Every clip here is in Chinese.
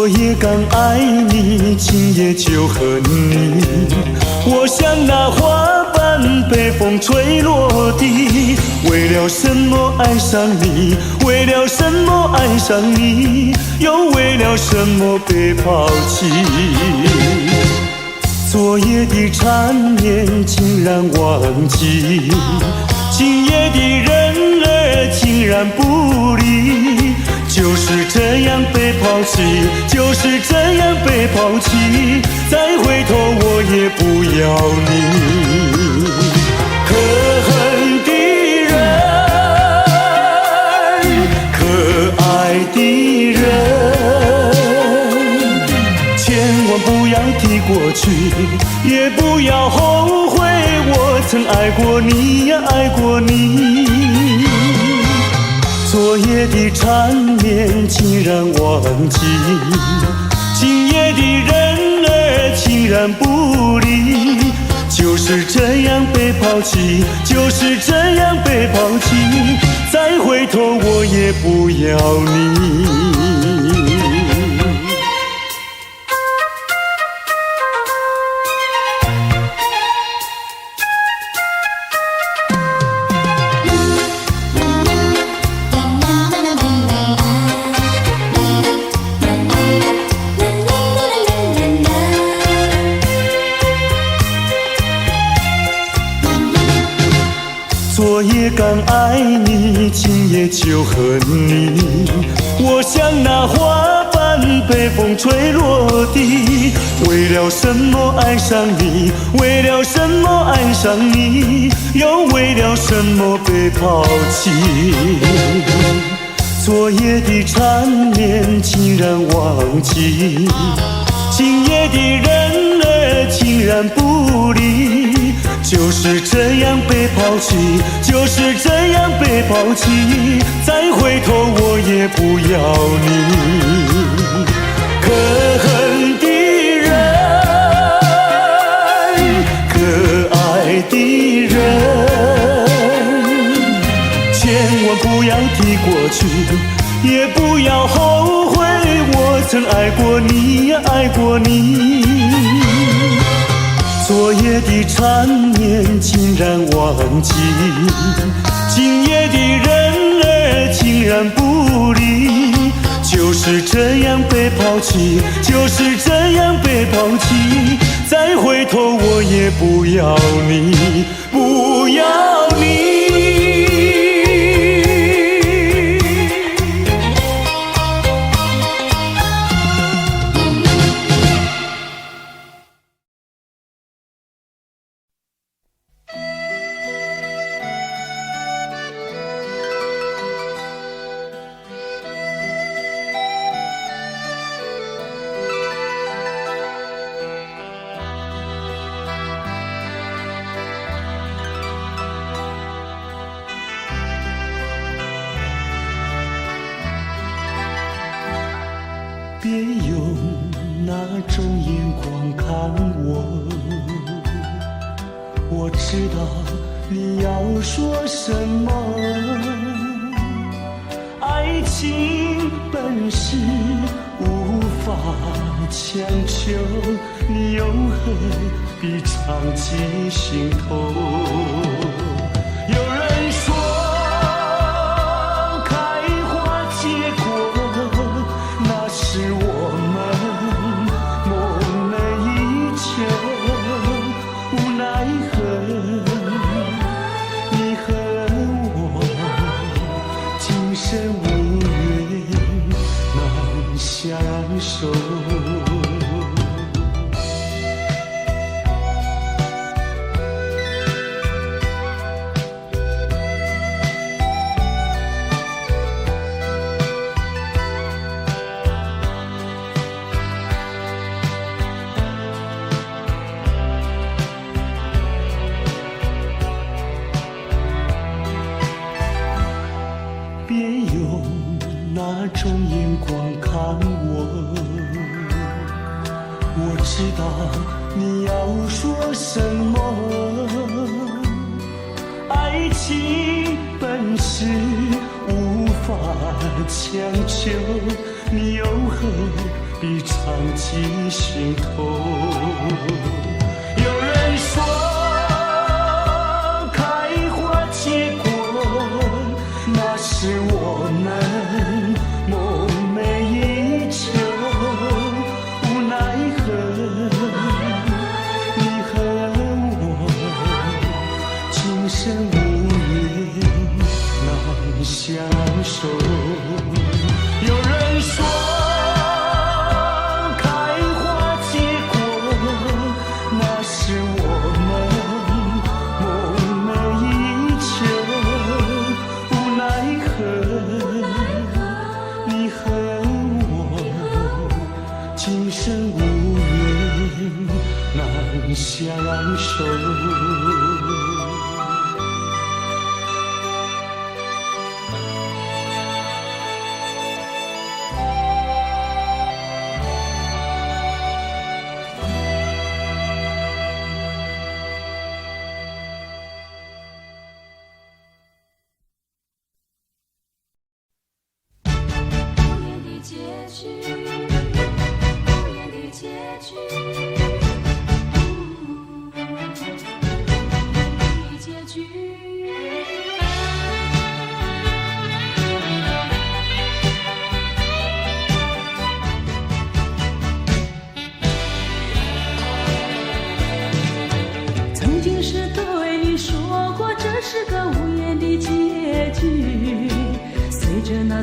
昨夜刚爱你，今夜就恨你。我像那花瓣被风吹落地，为了什么爱上你？为了什么爱上你？又为了什么被抛弃？昨夜的缠绵竟然忘记，今夜的人儿竟然不理。就是这样被抛弃，就是这样被抛弃，再回头我也不要你。可恨的人，可爱的人，千万不要提过去，也不要后悔我曾爱过你呀，爱过你。昨夜的缠绵竟然忘记，今夜的人儿竟然不理。就是这样被抛弃，就是这样被抛弃，再回头我也不要你。昨夜刚爱你，今夜就恨你。我像那花瓣被风吹落地，为了什么爱上你？为了什么爱上你？又为了什么被抛弃？昨夜的缠绵竟然忘记，今夜的人儿竟然不理。就是这样被抛弃，就是这样被抛弃，再回头我也不要你。可恨的人，可爱的人，千万不要提过去，也不要后悔我曾爱过你呀，爱过你。昨夜的缠绵竟然忘记，今夜的人儿竟然不理。就是这样被抛弃，就是这样被抛弃，再回头我也不要你，不要你。别用那种眼光看我，我知道你要说什么。爱情本是无法强求，你又何必藏进心头？有人说是我们梦寐以求，无奈何你和我今生无缘难相守。别用那种眼光看我，我知道你要说什么。爱情本是无法强求，你又何必已藏进心头。有人说开花结果，那是我们梦寐以求。无奈何你和我今生无缘难相守。有人说相守。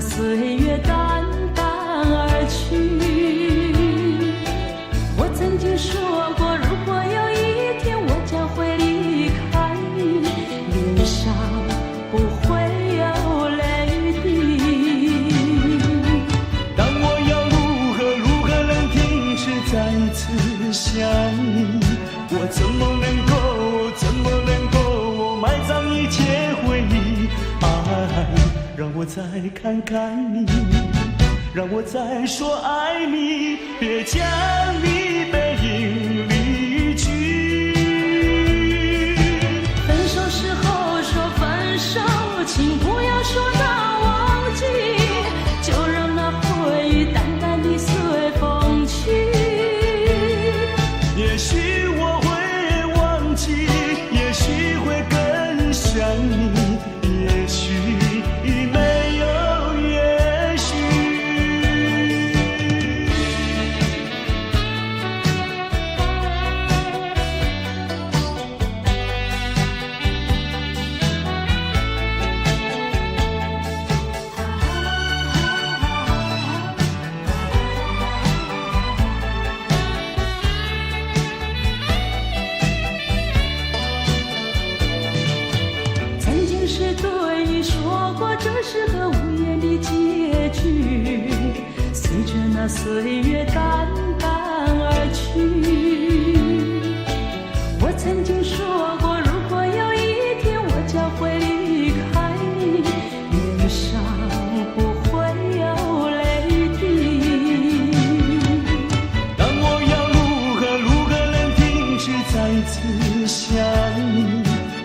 岁月淡淡而去，我曾经说过，如果有一天我将会离开你，脸上不会有泪滴。但我要如何能停止再次想你？我怎么能够埋葬一切回忆？让我再看看你，让我再说爱你，别将你背影离去。分手时候说分手，请不要说那忘记，就让那回忆淡淡地随风去。也许我会忘记，也许会更想你，也许没有也许。曾经是对你说过，这是个无言的结局，随着那岁月淡淡而去。我曾经说过，如果有一天我将会离开你，脸上不会有泪滴。但我要如何能停止再次想你？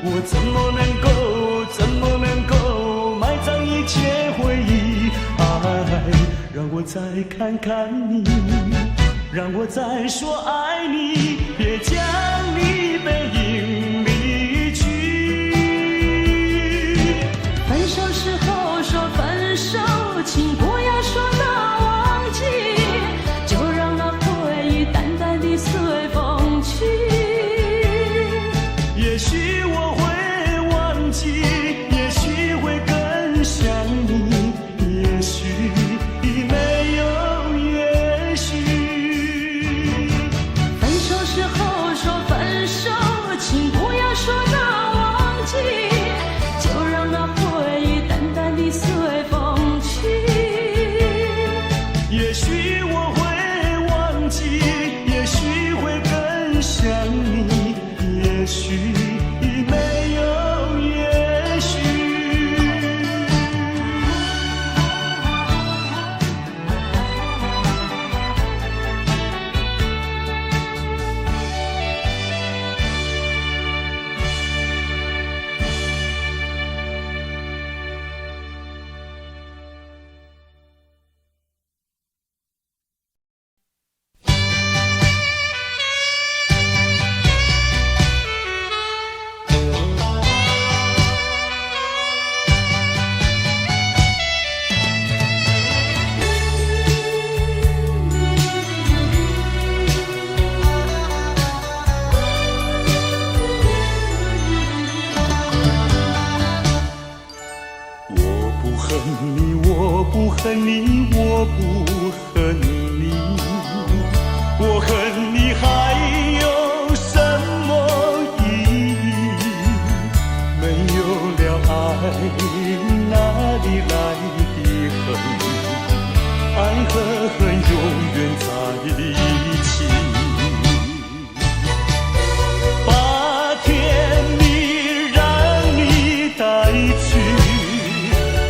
我怎么能够埋葬一切回忆？让我再看看你，让我再说爱你，别将你背影离去。分手时候说分手，请不要说那忘记，就让那回忆淡淡地随风去。也许我会忘记，也许会更想你，也许没有也许。分手时候说分手，我不恨你，我不恨你，我恨你还有什么意义？没有了爱，哪里来的恨？爱和恨永远在一起。把甜蜜让你带去，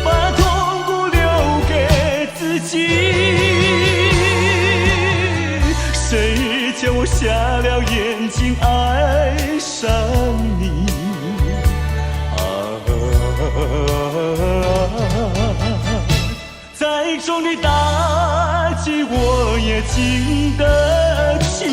把痛苦留给自己。谁叫我瞎了眼睛爱上你？再重的打击我也经得起。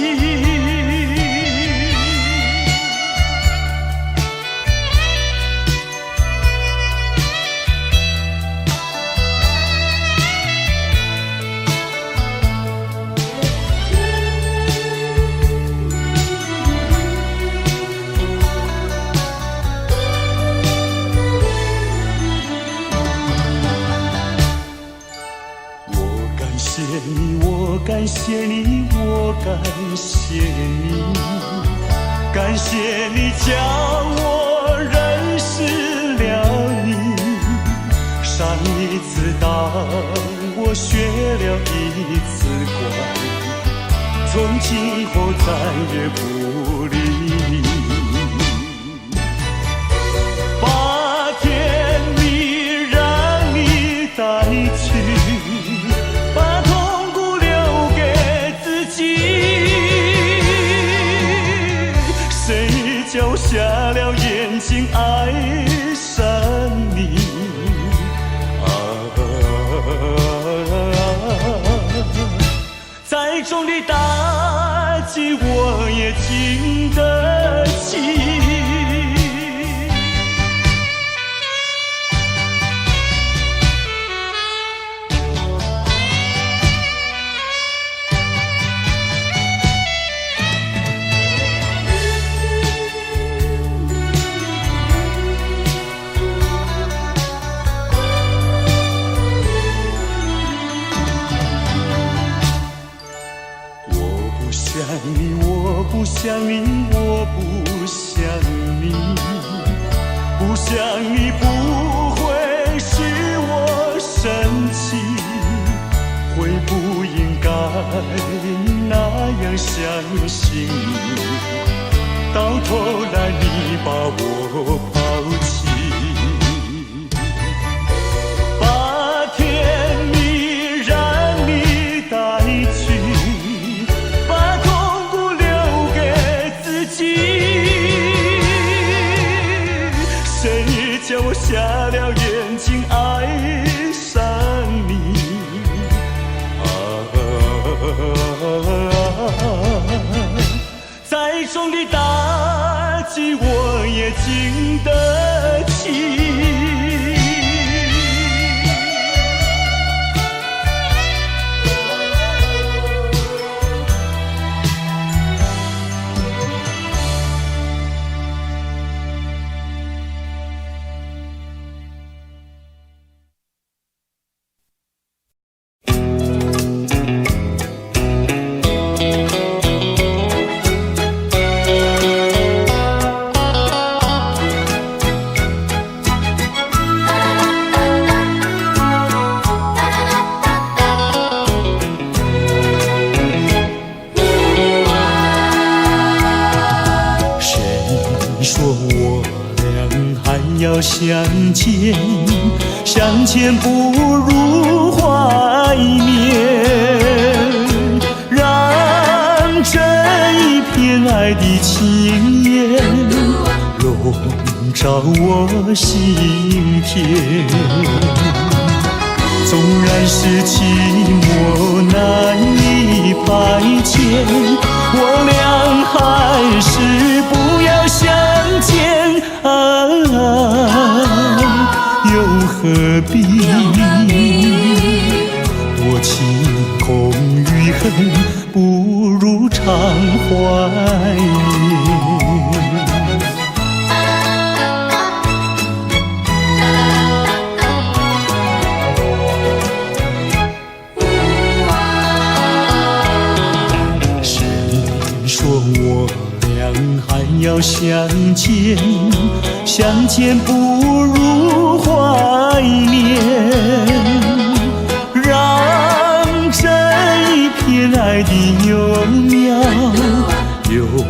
我感谢你，我感谢你，感谢你教我认识了你。上一次当我学了一次乖，从今后再也不理你。把甜蜜让你带去，叫瞎了眼睛爱上你。再重的打击我也经得起。我不想你，我不想你，不想你不会使我生气，会不应该那样相信你，到头来你把我抛弃。把甜蜜让你带去，叫我瞎了眼睛爱上你。再重的打击我也经得起。要相见，相见不如怀念，让这一片爱的情焰笼罩我心田。纵然是寂寞难以排遣，我俩还是不要相见啊，又何必多情空余恨，不如常怀念。要相见，相见不如怀念，让这一片爱的幼苗永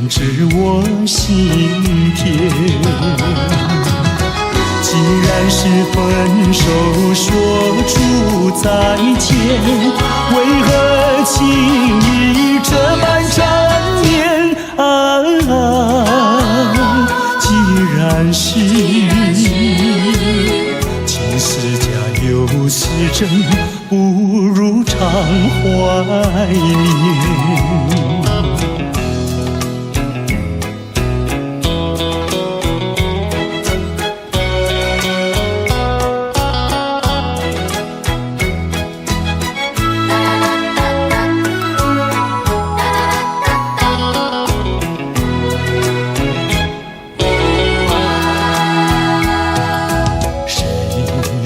植我心田。既然是分手说出再见，为何情意这般缠绵既然是情丝假又是真，不如常怀念。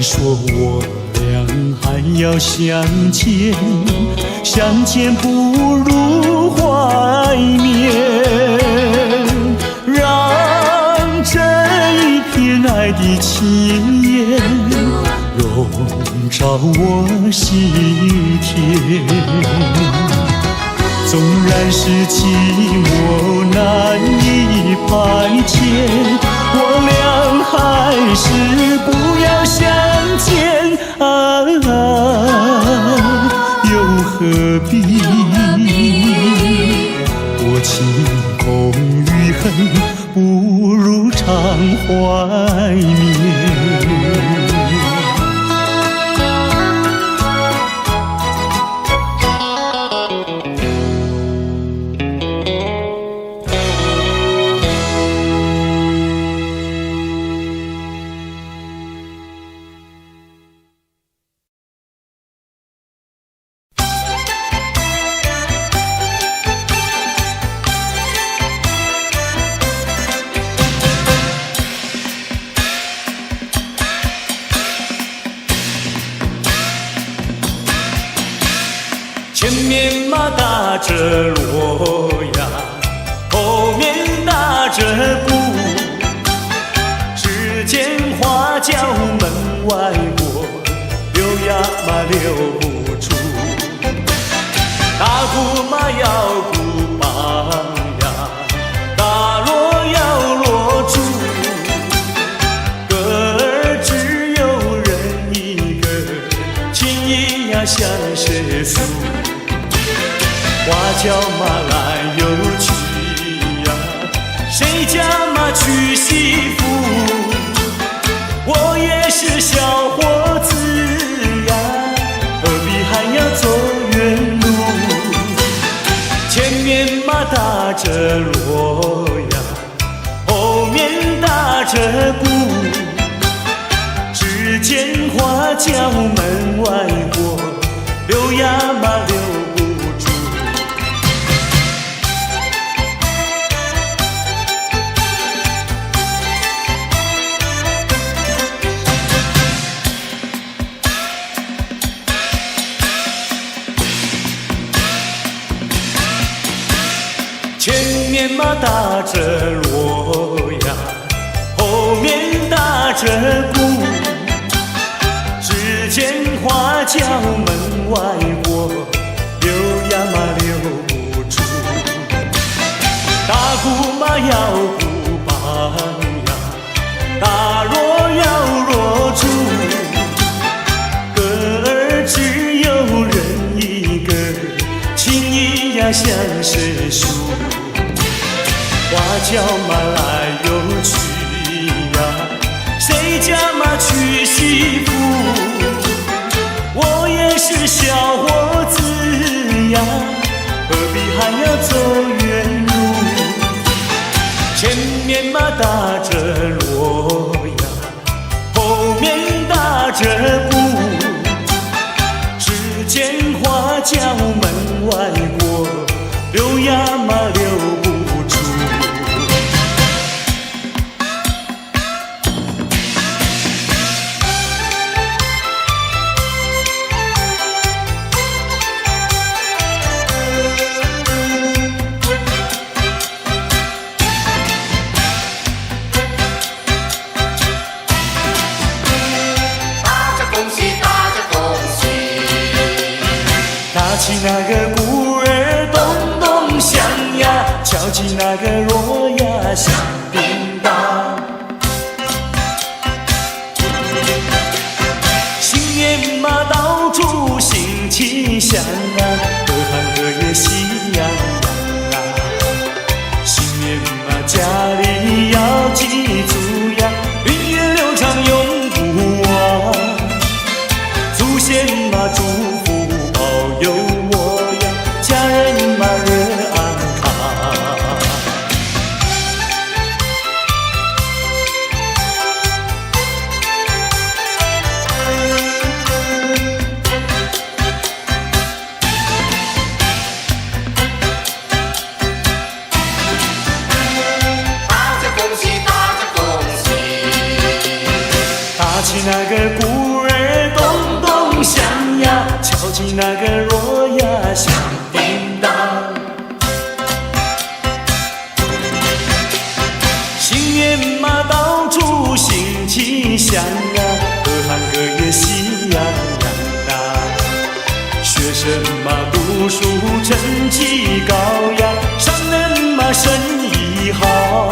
说我俩还要相见，相见不如怀念，让这一片爱的情缘笼罩我心田。纵然是寂寞难以排遣，我俩还是不要相见又何必多情空余恨，不如常怀念。前面马打着锣呀，后面打着鼓，只见花轿门外过，溜呀嘛溜不出。大鼓嘛要鼓棒呀，大锣要锣珠，歌儿只有人一个，情意呀像是树。花轿嘛来又去呀，谁家嘛娶媳妇？我也是小伙子呀，何必还要走远路？前面嘛打着锣呀，后面打着鼓，只见花轿门外过，溜呀嘛溜。前面嘛打着锣呀，后面打着鼓，只见花轿门外过，溜呀嘛溜不出。大鼓嘛要鼓棒呀，大锣要锣珠，歌儿只有人一个，情意呀像是树。花轿嘛来又去呀，谁家嘛娶媳妇？我也是小伙子呀，何必还要走远路？前面嘛打着锣呀，后面打着鼓，只见花轿门外过，溜呀嘛溜不出。那个鼓儿咚咚响呀，敲起那个锣呀响叮当。新年嘛到处欣气象啊，各行各业喜洋洋啊。新年嘛家里要记住呀，云烟流长永不忘。祖先嘛祝福保佑我呀，家人嘛热安康。打起那个鼓儿咚咚响呀，敲起那个锣呀响叮当。新年嘛到处欣气象啊，各行各业喜洋洋啊。学生嘛读书成绩高呀，商人嘛生意好，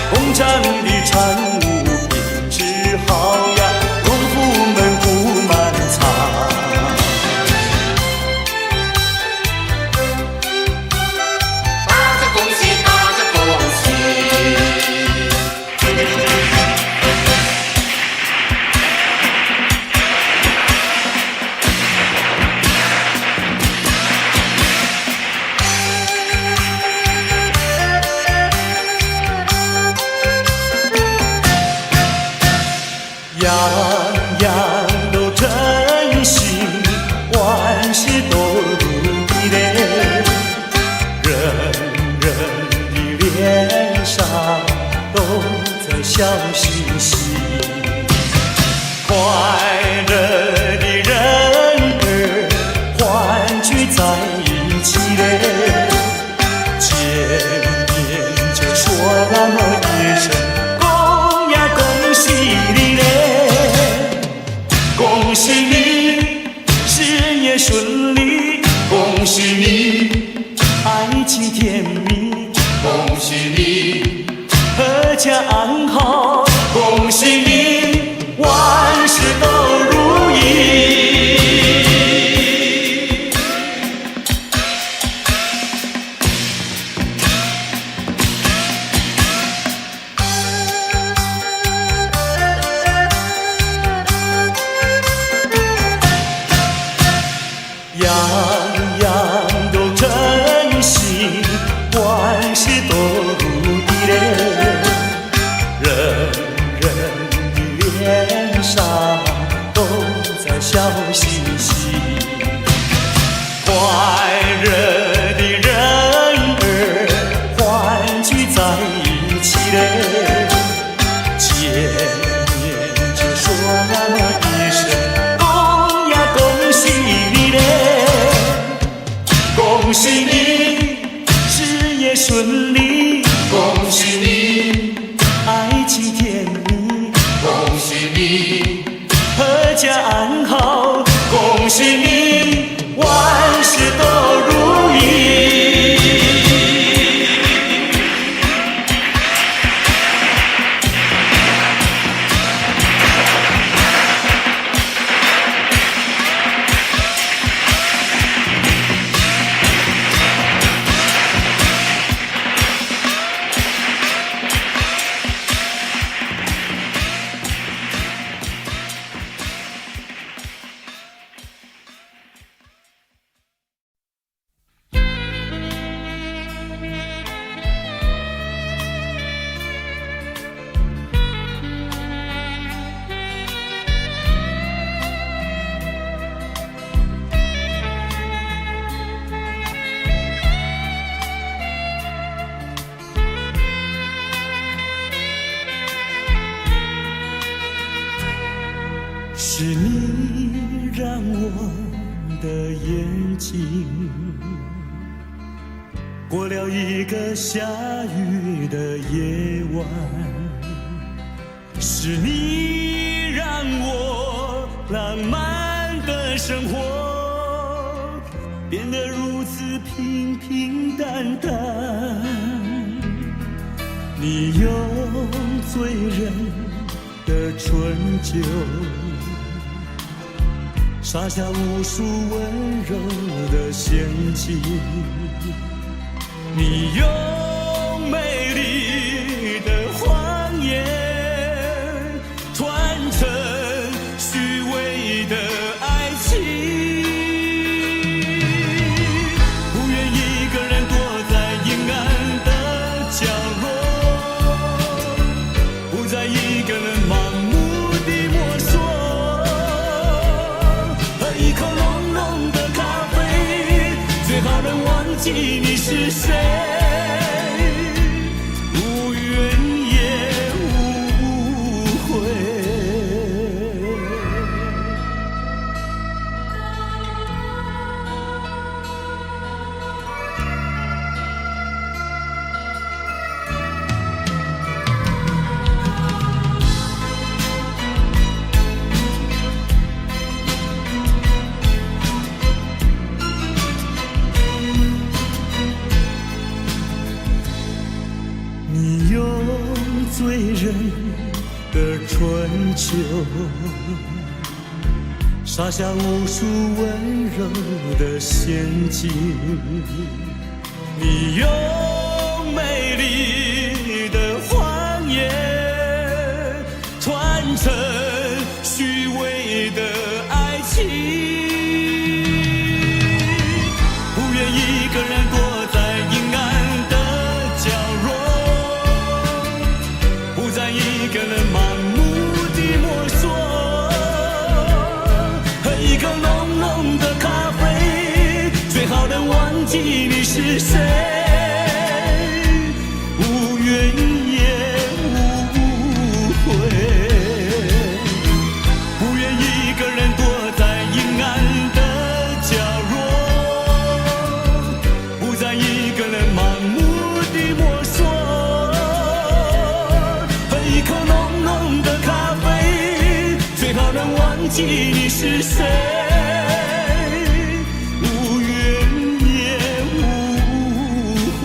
工厂的产物品质好呀，农夫们不满仓。大家恭喜，大家恭喜！样样都称心，万事都如意嘞。人人的脸上都在笑嘻嘻，快乐的人儿欢聚在一起嘞。见面就说那么一声，恭呀恭喜你嘞，恭喜你事业顺利，恭喜你爱情甜蜜，恭喜你，阖家安好，恭喜你万事都如意。样样都称心，万事都如意嘞。人人的脸上都在笑嘻嘻，快乐的人儿欢聚在一起嘞。见面就说那么一声，恭呀恭喜你嘞，恭喜你事业顺利，恭喜你，爱情甜蜜，恭喜你，阖家安好，恭喜你万事都如意。是你让我的眼睛过了一个下雨的夜晚，是你让我浪漫的生活变得如此平平淡淡。你用醉人的春酒，撒下无数温柔的陷阱。你用美丽的谎言团成虚伪的爱情，不愿一个人躲在阴暗的角落，不再一个人盲目地摸索，喝一口浓浓的咖啡，最好能忘记你是谁。醉人的春秋，撒下无数温柔的陷阱。你用美丽的谎言团成虚伪的爱情，不愿一个人躲在阴暗的角落，一个人盲目地摸索，喝一口浓浓的咖啡，最好能忘记你是谁，无怨也无悔，不愿一个人躲在阴暗的角落，不再一个人盲目地摸索，一口浓浓的咖啡，最好能忘记你是谁，无怨也无悔。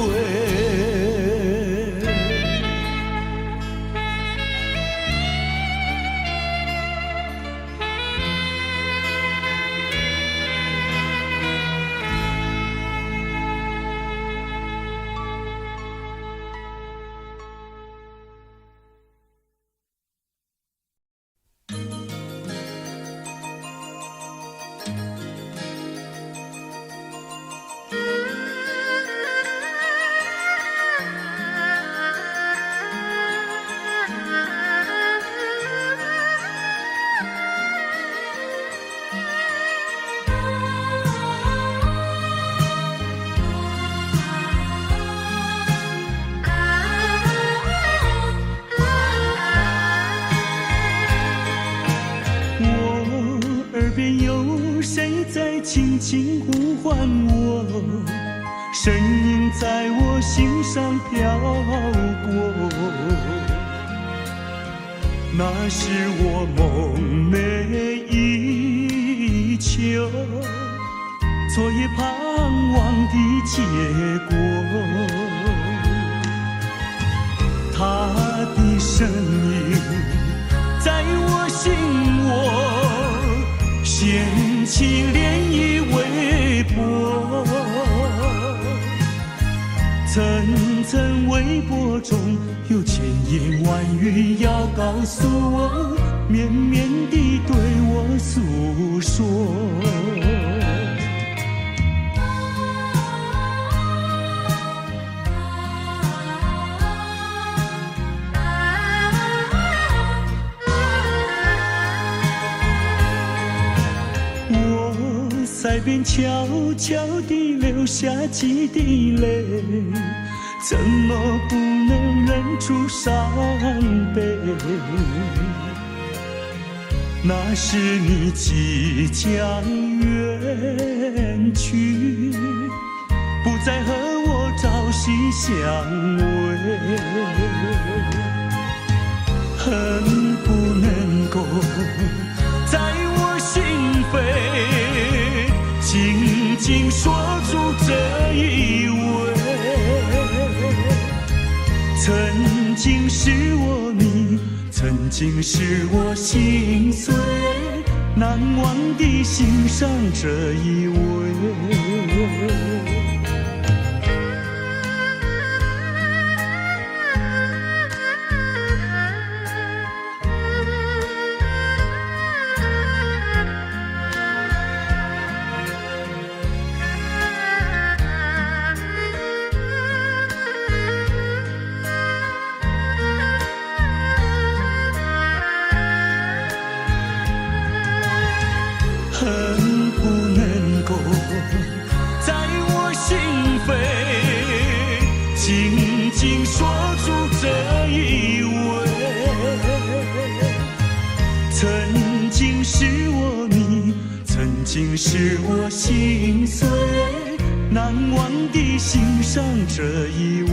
轻轻呼唤我，声音在我心上飘过，那是我梦寐以求，昨夜盼望的结果。他的身影在我心窝，掀起涟漪微波，层层微波中有千言万语要告诉我，绵绵地对我诉说。在边悄悄地流下几滴泪，怎么不能忍住伤悲？那是你即将远去，不再和我朝夕相偎，恨不能够在我心扉。紧紧锁住这一吻。曾经是我迷，曾经是我心碎，难忘地欣赏这一吻。恨不能够在我心扉紧紧锁住这一吻。曾经是我迷，曾经是我心碎，难忘地欣赏这一吻。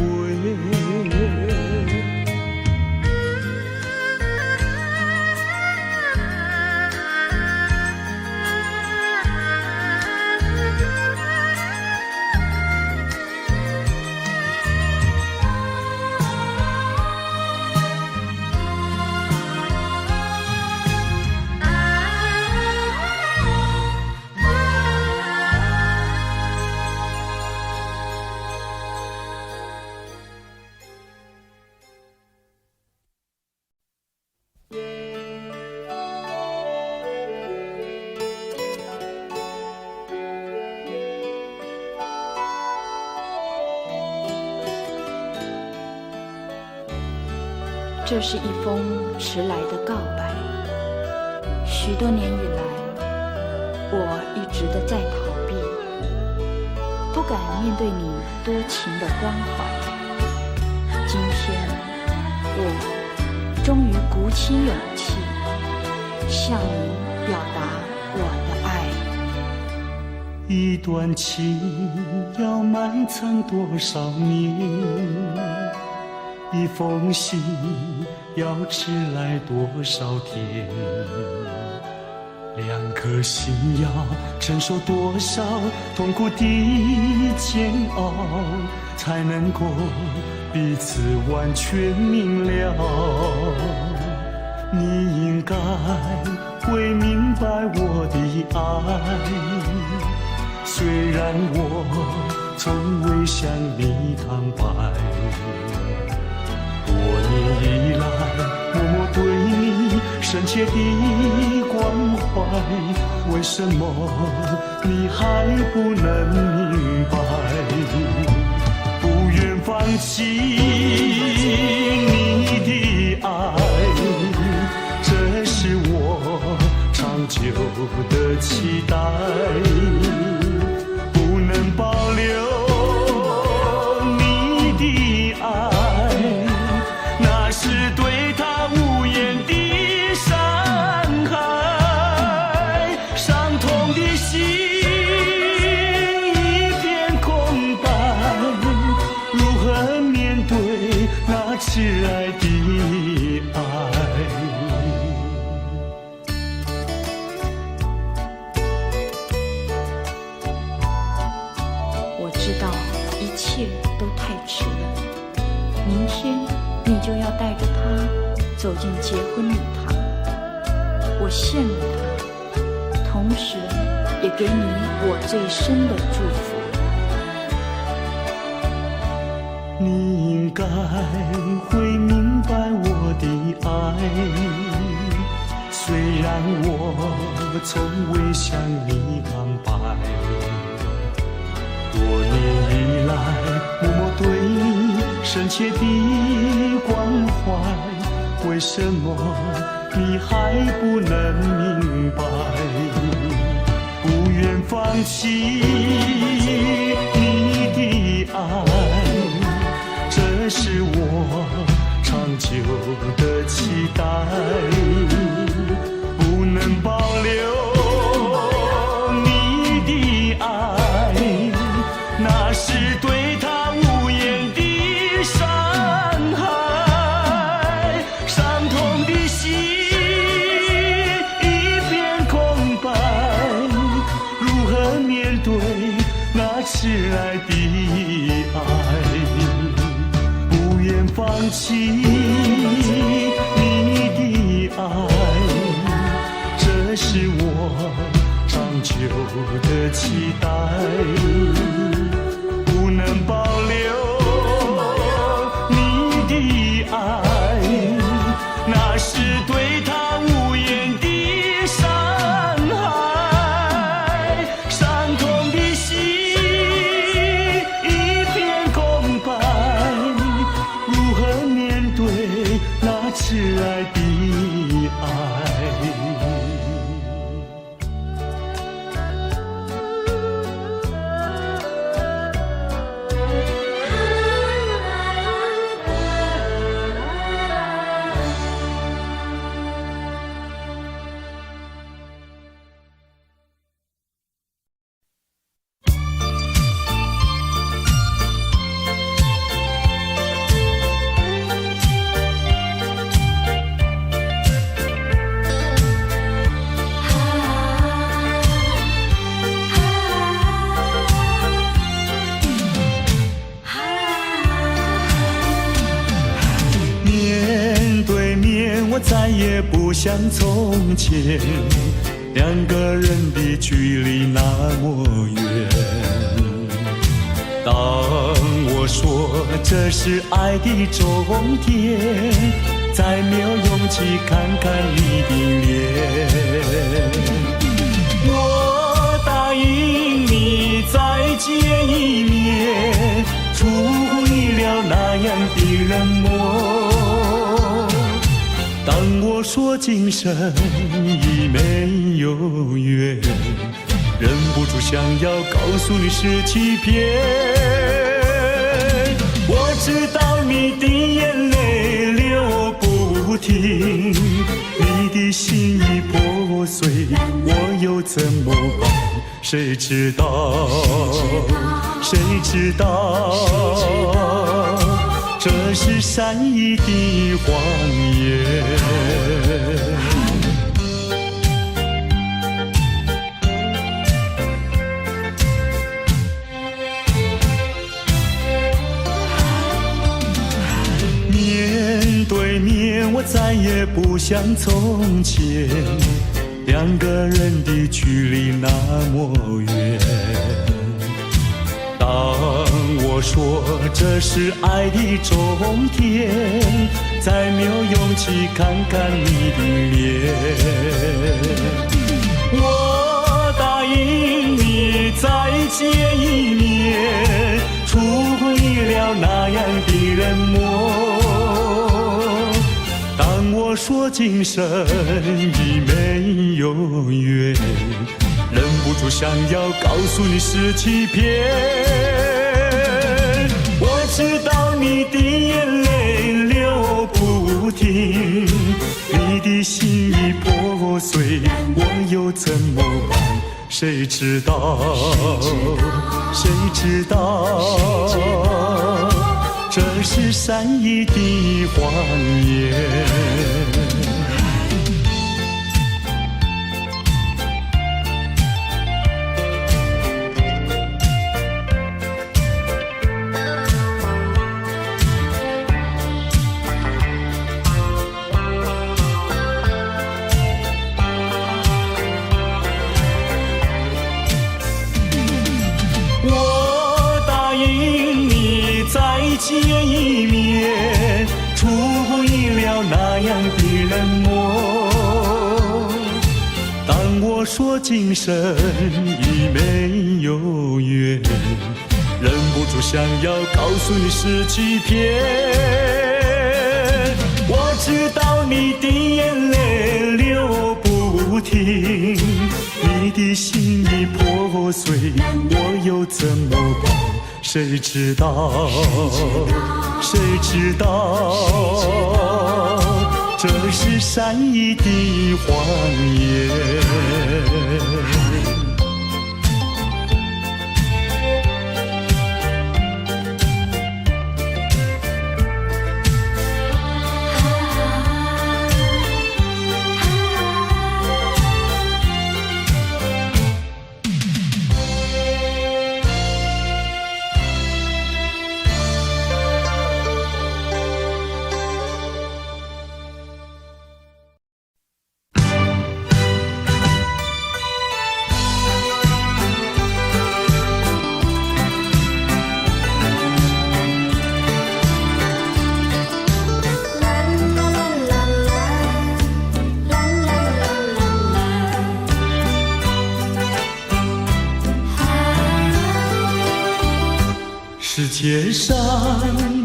这是一封迟来的告白。许多年以来，我一直的在逃避，不敢面对你多情的关怀。今天，我终于鼓起勇气，向你表达我的爱。一段情要埋藏多少年？一封信要迟来多少天？两颗心要承受多少痛苦的煎熬，才能够彼此完全明了？你应该会明白我的爱，虽然我从未向你坦白。多年以来，默默对你深切的关怀，为什么你还不能明白？不愿放弃你的爱，这是我长久的期待。不能保留你的爱，那是对他无言的伤害，伤痛的心一片空白，如何面对那挚爱的爱？我知道一切都太迟了，明天你就要带着他走进结婚礼堂，我献了他，同时也给你我最深的祝福。你应该会明白我的爱，虽然我从未向你坦白。多年以来，默默对你深切的关怀，为什么你还不能明白？不愿放弃你的爱，这是我长久的期待。不能保留你的爱，那是对他无言的伤害，伤痛的心一片空白，如何面对迟来的爱，不愿放弃你的爱，这是我长久的期待，不能保留你的爱，那是对他无言的伤害，伤痛的心一片空白，如何面对那迟来的爱？再也不像从前，两个人的距离那么远。当我说这是爱的终点，再没有勇气看看你的脸。我答应你再见一面，出乎意料那样的冷漠。当我说今生已没有缘，忍不住想要告诉你是欺骗。我知道你的眼泪流不停，你的心已破碎，我又怎么办？谁知道？谁知道？这是善意的谎言。面对面，我再也不像从前，两个人的距离那么远。当我说这是爱的终点，再没有勇气看看你的脸。我答应你再见一面，出乎意料那样的冷漠。当我说今生已没有缘，忍不住想要告诉你是欺骗。我知道你的眼泪流不停，你的心已破碎，我又怎么办？谁知道？谁知道？这是善意的谎言。见一面，出乎意料那样的冷漠。当我说今生已没有缘，忍不住想要告诉你是欺骗。我知道你的眼泪流不停，你的心已破碎，我又怎么办？谁知道？谁知道？这是善意的谎言。界上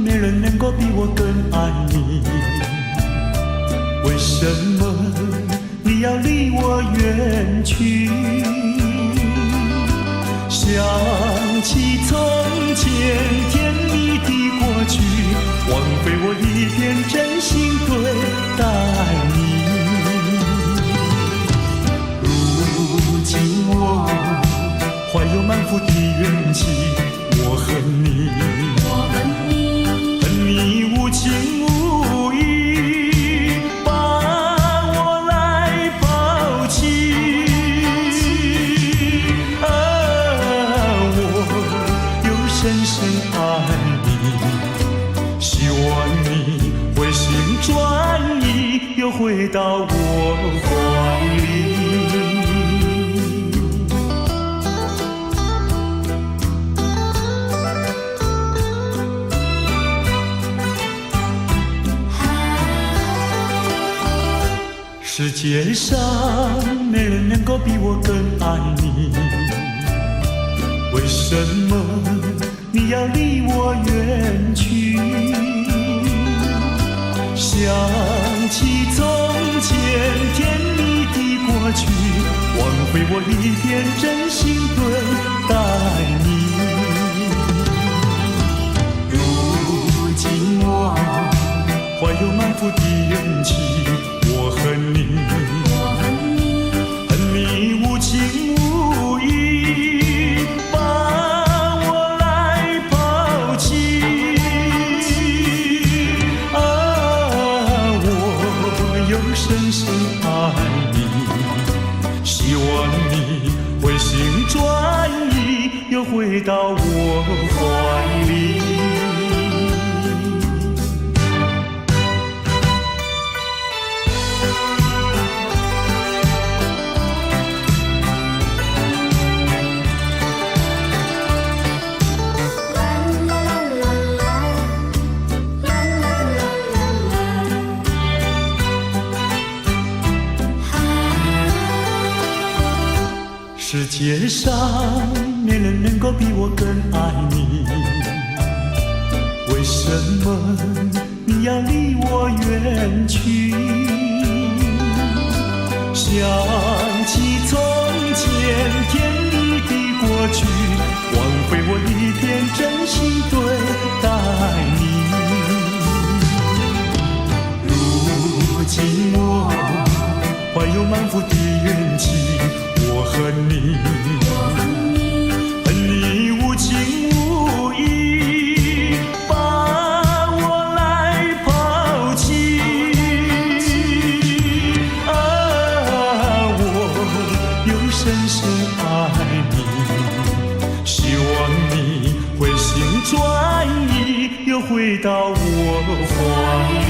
没人能够比我更爱你，为什么你要离我远去？想起从前甜蜜的过去，枉费我一片真心对待你。如今我怀有满腹的怨气，我恨你，恨你无情无义，把我来抛弃。我又深深爱你，希望你回心转意，又回到我怀里。世界上没人能够比我更爱你，为什么你要离我远去？想起从前甜蜜的过去，枉费我一片真心对待你。如今我怀有满腹的怨气，我恨你，恨你无情无义，把我来抛弃。我又深深爱你，希望你回心转意，又回到我怀里。世界上没人能够比我更爱你，为什么你要离我远去？想起从前甜蜜的过去，枉费我一片真心对待你。如今我怀有满腹的怨气，我恨你，恨你无情无义，把我来抛弃。我又深深爱你，希望你回心转意，又回到我怀里。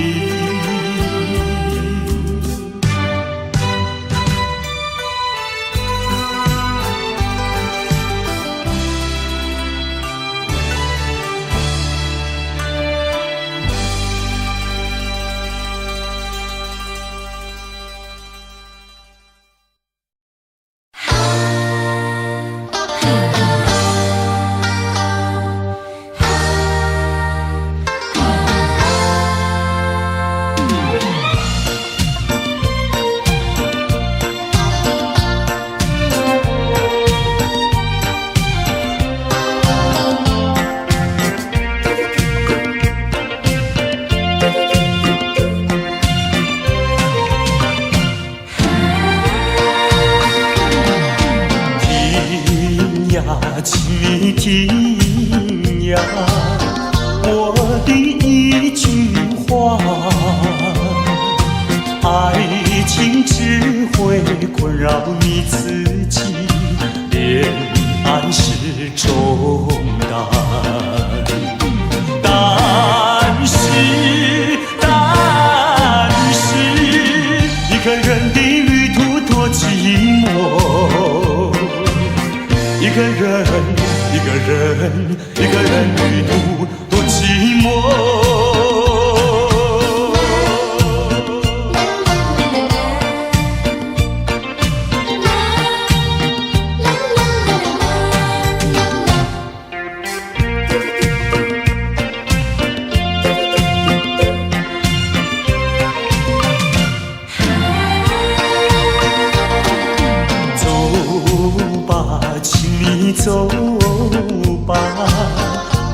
请你听呀，我的一句话，爱情只会困扰你自己，恋爱是重担。但是，一个人的旅途多寂寞。一个人旅途多寂寞。请你走吧，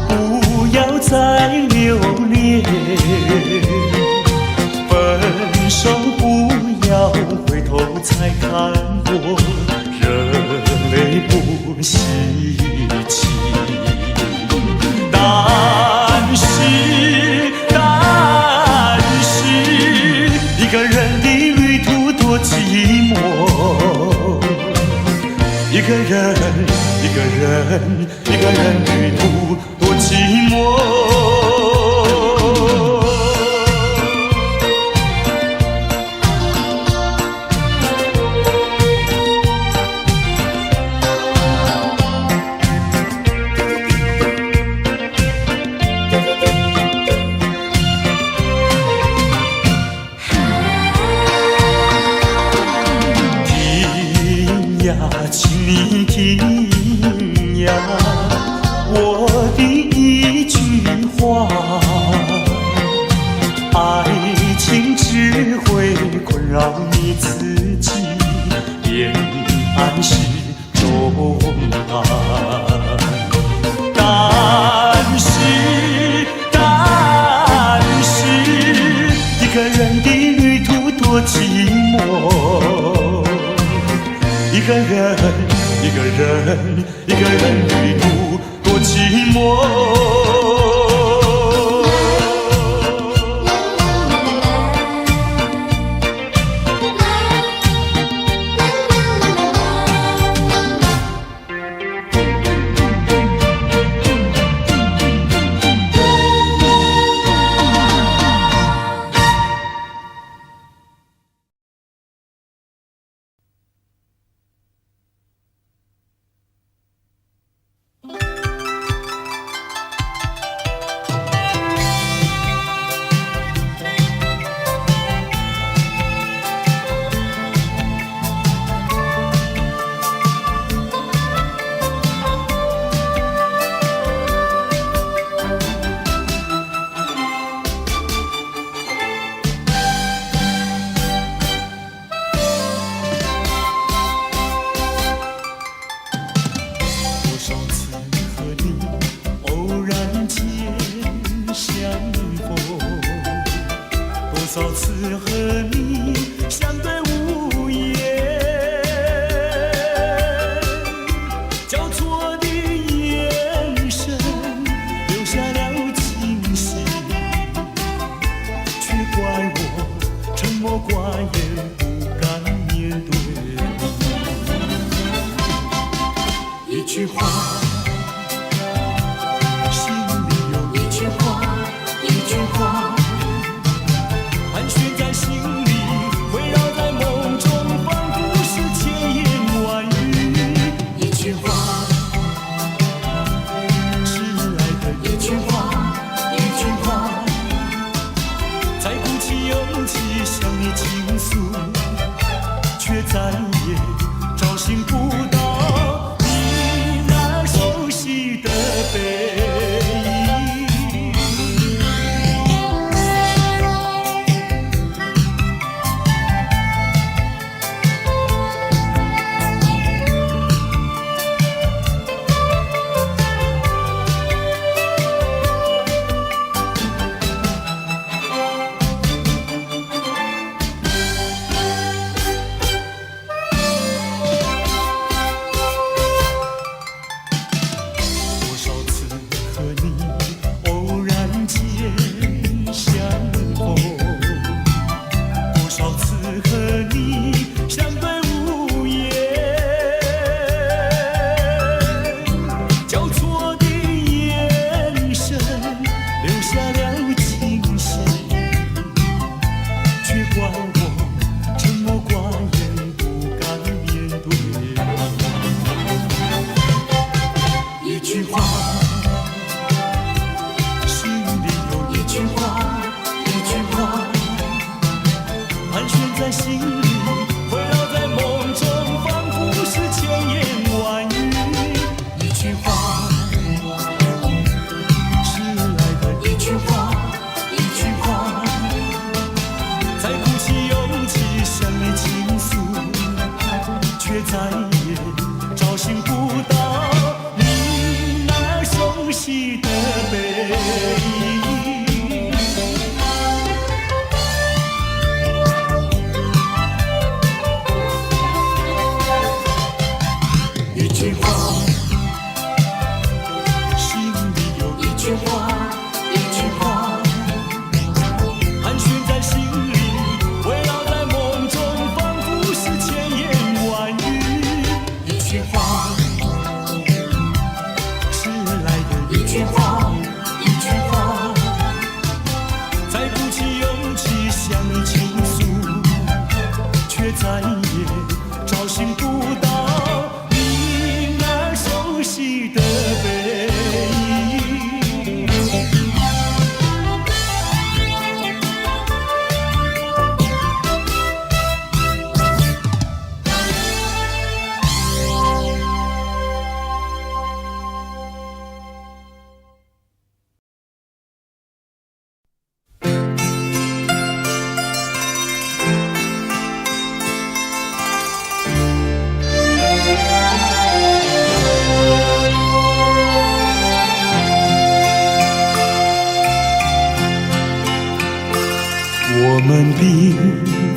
不要再留恋。分手不要回头再看我，热泪不稀奇。但是，一个人的旅途多寂寞。一个人旅途多寂寞。请你听呀，我的一句话，爱情只会困扰你自己，恋爱是重担。但是，一个人的旅途多寂寞。一个人旅途多寂寞。多少次和你相对无言，交错的眼神留下了惊喜，却怪我沉默寡言，不敢面对你。一句话，心里有一句话，一句话。盘旋在心里，围绕在梦中，仿佛是千言万语。一句话，迟来的一句话，一句话，才鼓起勇气向你倾诉，却再也找寻不到你那些不到你那熟悉的背影。一句话，心里有一句话，一句话，盘旋在心里，围绕在梦中，仿佛是千言万语。一句话，迟来的一句话，一句话，再鼓起勇气向你倾诉，却再也找寻不到你那熟悉的背影。我们并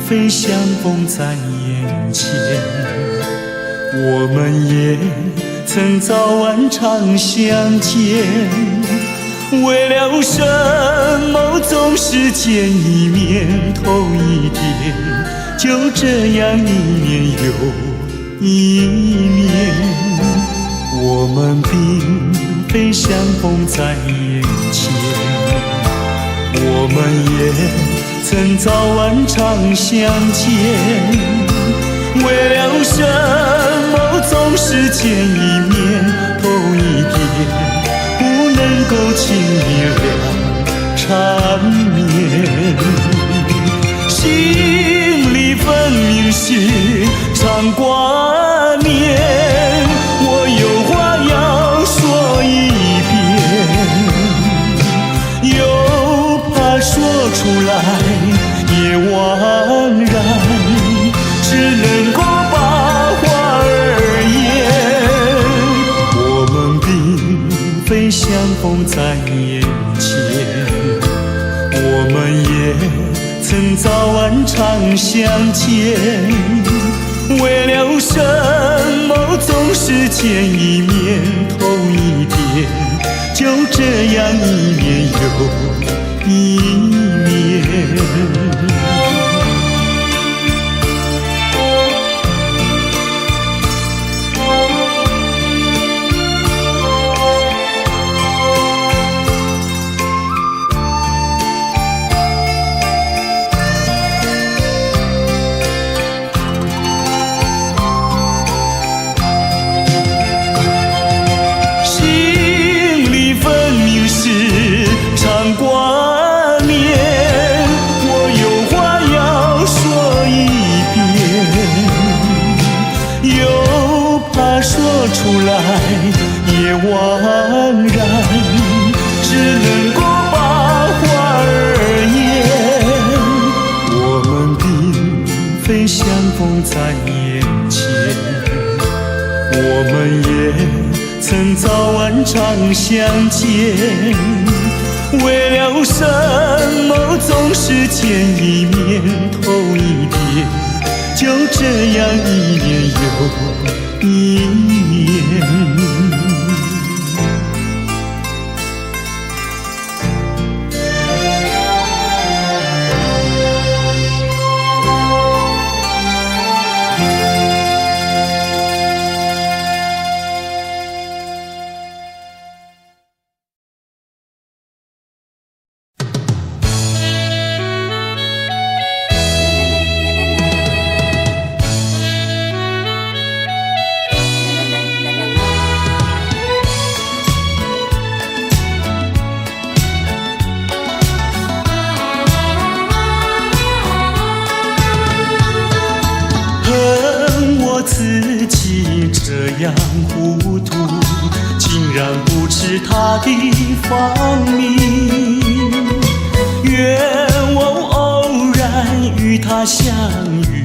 非相逢在眼前，我们也曾早晚常相见。为了什么总是见一面头一天，就这样一年又一年。我们并非相逢在眼前，我们也曾早晚常相见，为了什么总是见一面头一天，不能够轻易了缠绵。心里分明是常挂念，我有话要说一遍，又怕说出来也枉然，只能够把话儿言。我们并非相逢在眼前，我们也曾早晚常相见，为了什么总是见一面头一天，就这样一年又一年。出来也枉然，只能够把话儿言。我们并非相逢在眼前，我们也曾早晚常相见，为了什么总是见一面头一天，就这样一年又一年。自己这样糊涂，竟然不知他的芳名。愿我偶然与他相遇，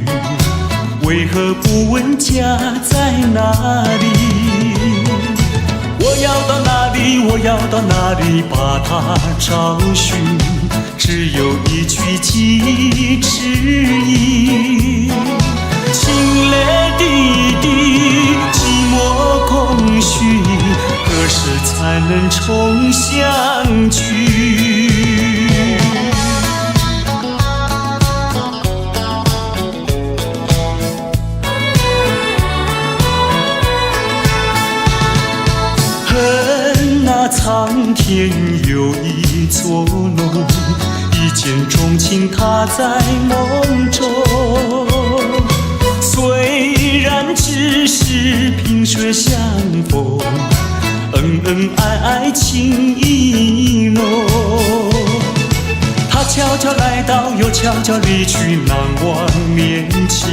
为何不问家在哪里？要到哪里把它找寻？只有一曲寄之意。清泪滴滴，寂寞空虚，何时才能重相聚？恨那苍天有一座楼，一见钟情他在梦中。虽然只是萍水相逢，恩恩爱爱情意浓。他悄悄来到，又悄悄离去，难忘年轻，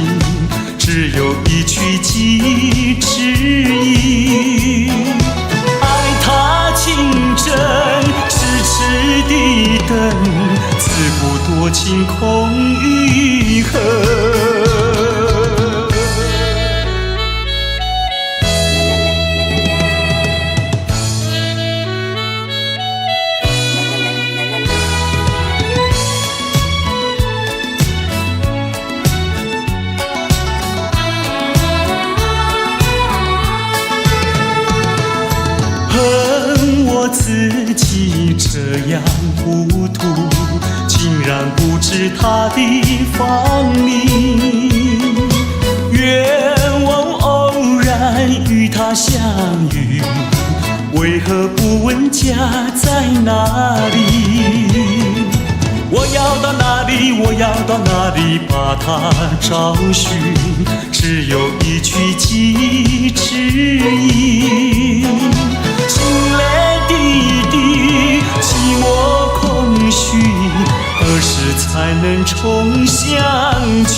只有一曲寄之意。爱他情真，痴痴地等，自古多情空余恨。恨我自己这样糊涂，竟然不知他的芳名。愿望偶然与他相遇，为何不问家在哪里？我要到哪里，我要到哪里把它找寻？只有一曲寄之意。清泪滴滴，寂寞空虚，何时才能重相聚？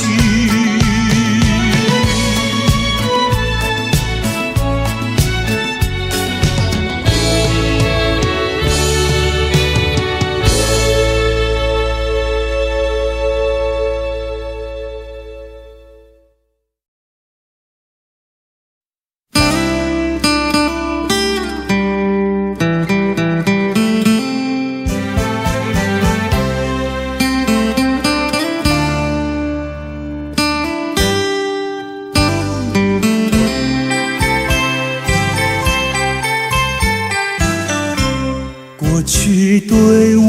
过去对我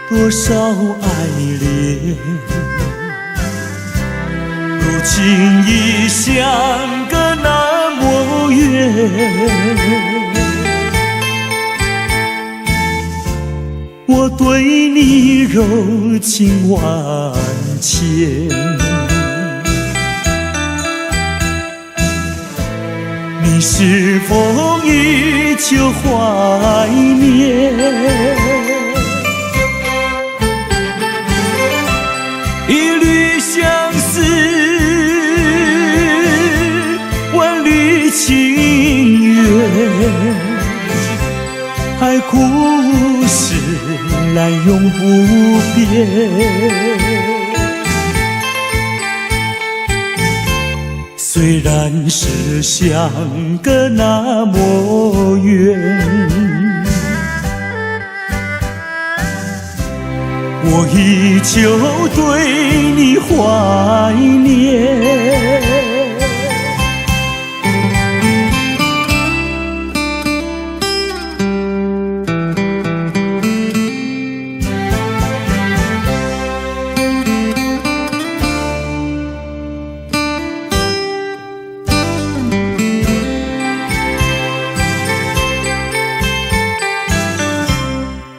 多少爱恋，如今已相隔那么远。我对你柔情万千，你是否依旧怀念？一缕相思，万缕情缘，爱故事难永不变。虽然是相隔那么远，我依旧对你怀念。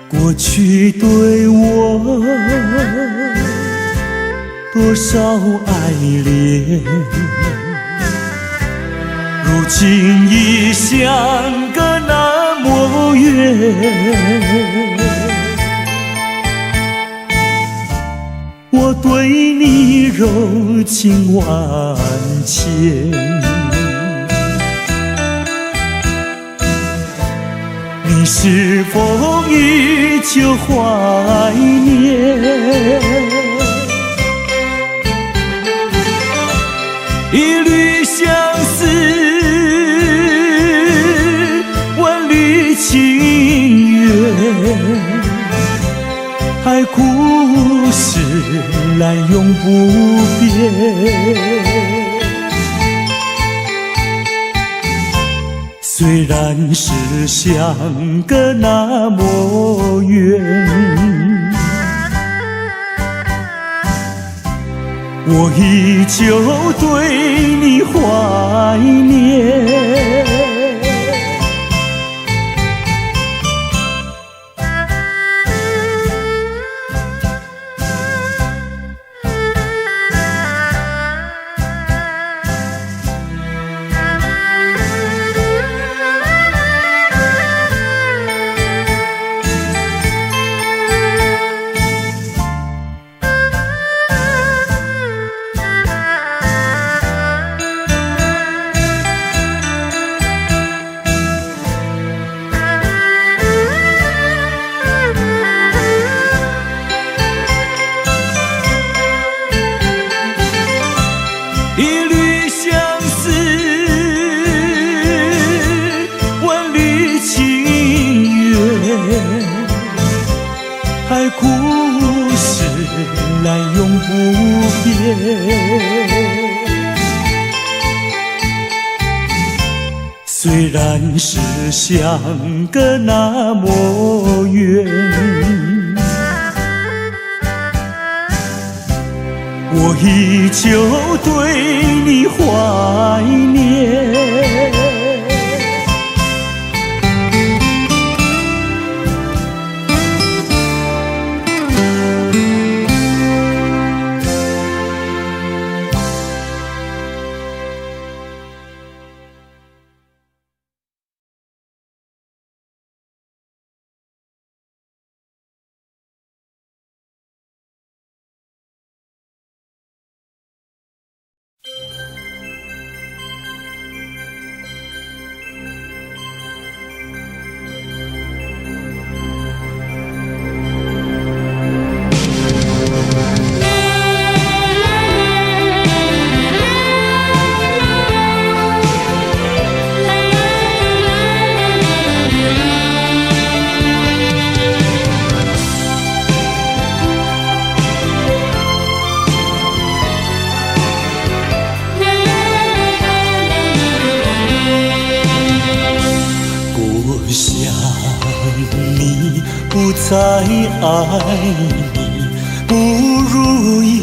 过去对我多少爱恋，如今已相隔那么远。我对你柔情万千，你是否依旧怀念？一缕相思，来永不变。虽然是相隔那么远，我依旧对你怀念。爱故事来永不变。虽然是相隔那么远，我依旧对你怀念。不再爱你，不如意，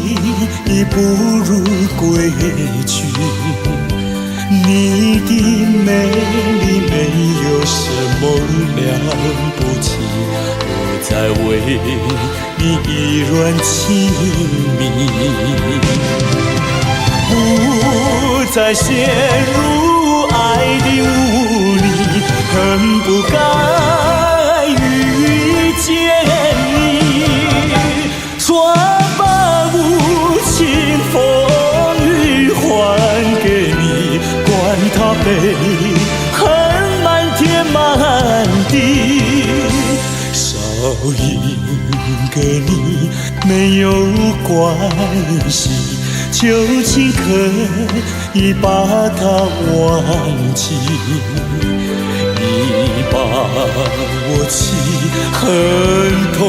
不如归去。你的美丽没有什么了不起，我在为你依然亲密，不再陷入爱的雾里，恨不该遇见你，说把无情风雨还给你，管他悲恨满天满地，少赢给你没有关系，就请可以把它忘记。你把我气恨透，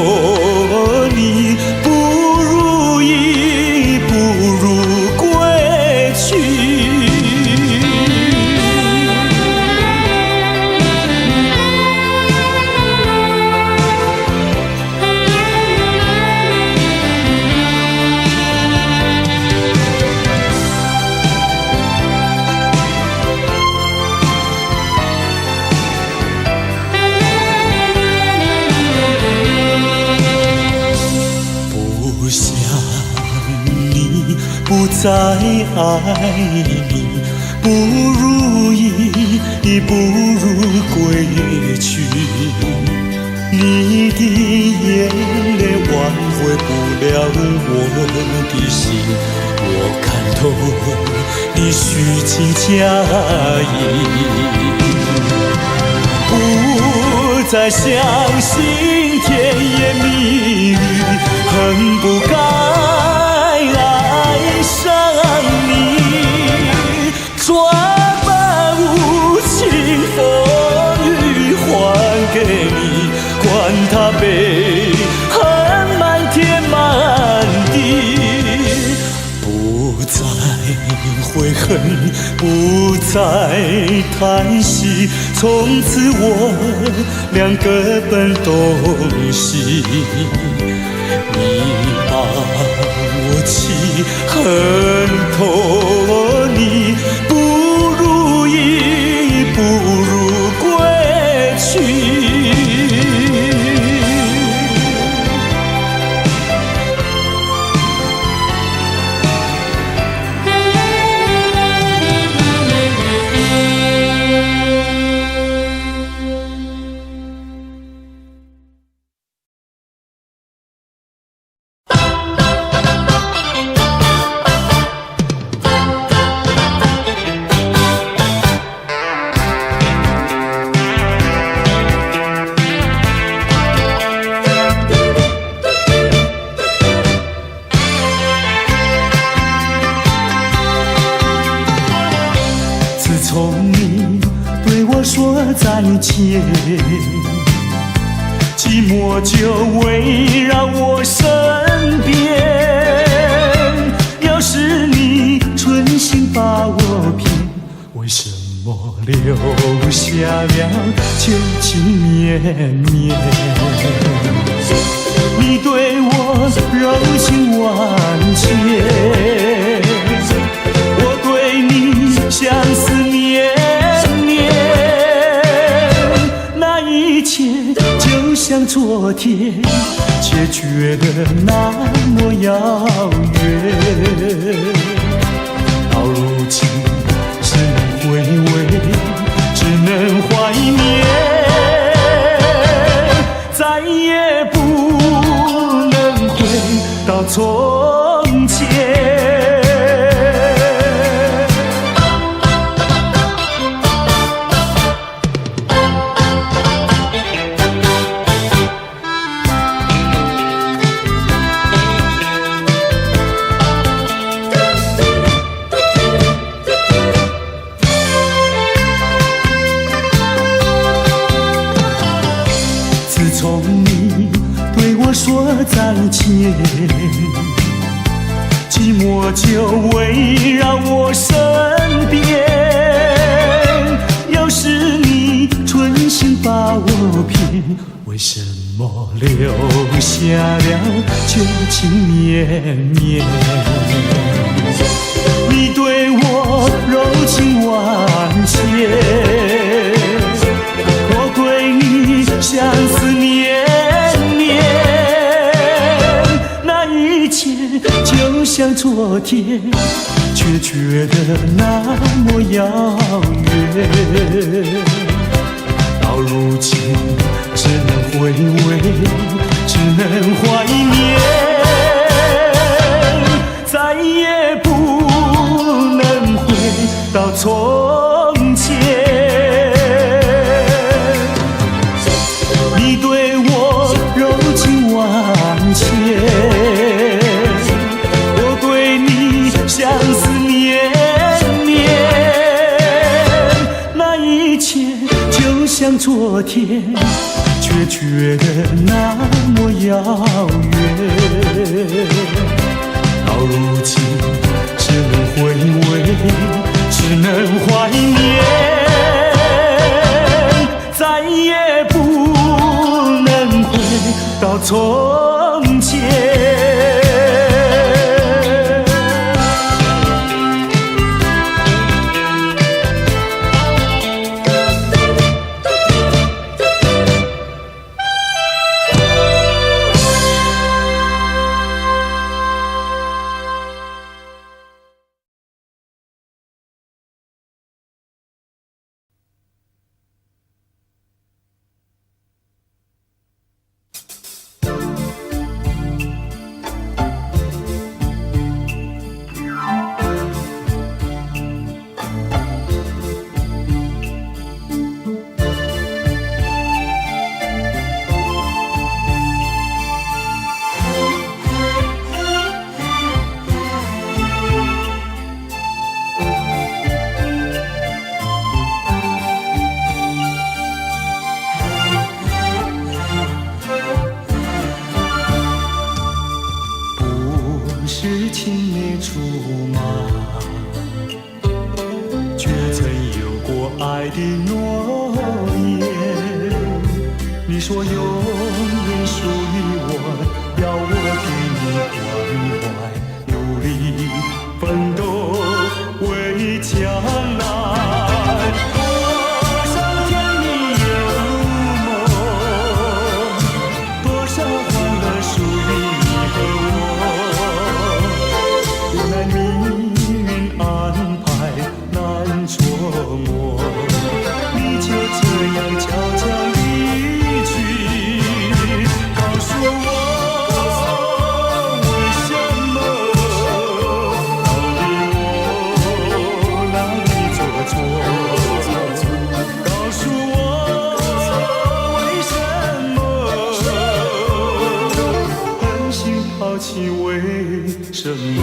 你不如意，不如归去。不再爱你，不如意，不如归去。你的眼泪挽回不了我的心，我看透你虚情假意，不再相信甜言蜜语，恨不该爱上你，说把无情风雨还给你，管他悲恨满天满地，悔恨，不再叹息。从此我俩各奔东西。你把我气恨透你，不如意，不如归去。再见，寂寞就围绕我身边。要是你存心把我骗，为什么留下了旧情绵绵？你对我柔情万千，我对你相思绵绵。那一切就像昨天，却觉得那么遥远。到如今只能回味，只能怀念，再也不能回到从前。说再见，寂寞就围绕我身边。要是你存心把我骗，为什么留下了旧情绵绵？你对我柔情万千，我对你相思绵绵。一切就像昨天，却觉得那么遥远。到如今只能回味，只能怀念，再也不能回到从前。你对我柔情万千，相思绵绵，那一切就像昨天，却觉得那么遥远。到如今只能回味，只能怀念，再也不能回到从前。爱的诺言。你说永远属于我，要我给你关怀，努力奋斗为将来。多少甜蜜有梦，多少欢乐属于你和我。无奈命运安排难捉摸，你就这样悄悄离去，告诉我为什么，到底我哪里做错？告诉我为什么狠心抛弃，为什么？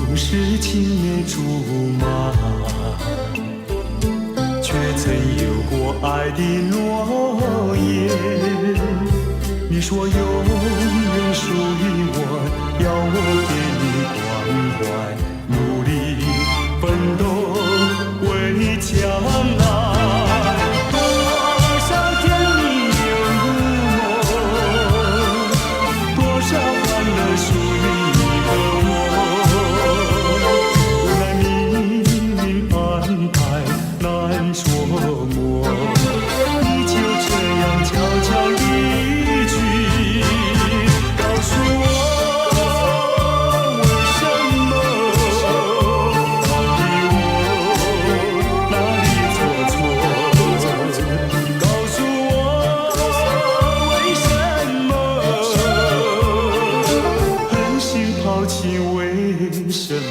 不是青梅竹马，却曾有过爱的诺言。你说永远属于我，要我给你关怀，努力奋斗为将来。多少甜蜜有梦，多少欢乐属于你和我。无奈命运安排难捉摸，你就这样悄悄离去，告诉我为什么，到底我哪里做错？告诉我为什么狠心抛弃，为什么？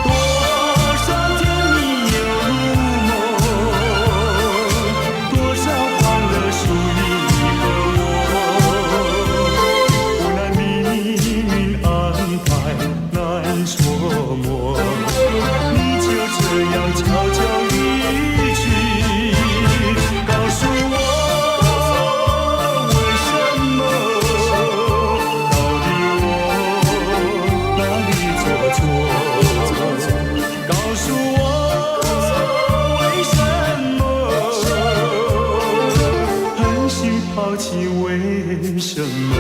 多少甜蜜有梦，多少欢乐属于你和我。无奈命运安排难捉摸，你就这样悄悄离去，告诉我为什么，到底我哪里做错？告诉我为什么狠心抛弃，为什么？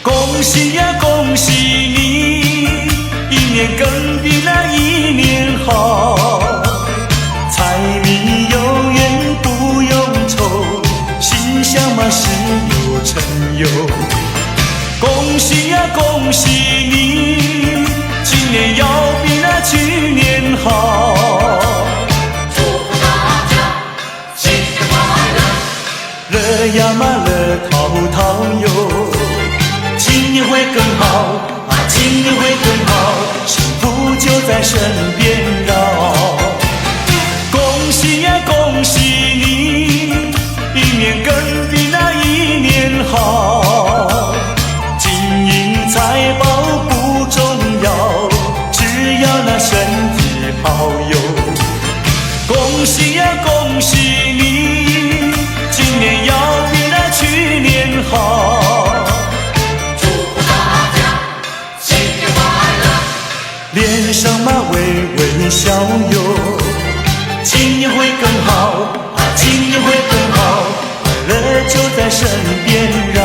恭喜呀，恭喜你，一年更比那一年好，柴米油盐不用愁，心想嘛事有成有。恭喜呀，恭喜你，今年要比那去年好。祝福大家新年快乐，乐呀嘛乐淘淘哟。今年会更好啊，今年会更好。在身边绕。恭喜呀恭喜你，一年更比那一年好。金银财宝不重要，只要那身体好哟。恭喜呀恭喜你，今年要比那去年好。祝福大家新年快乐，脸上嘛微微笑哟，今年会更好，今年会更好，快乐就在身边绕。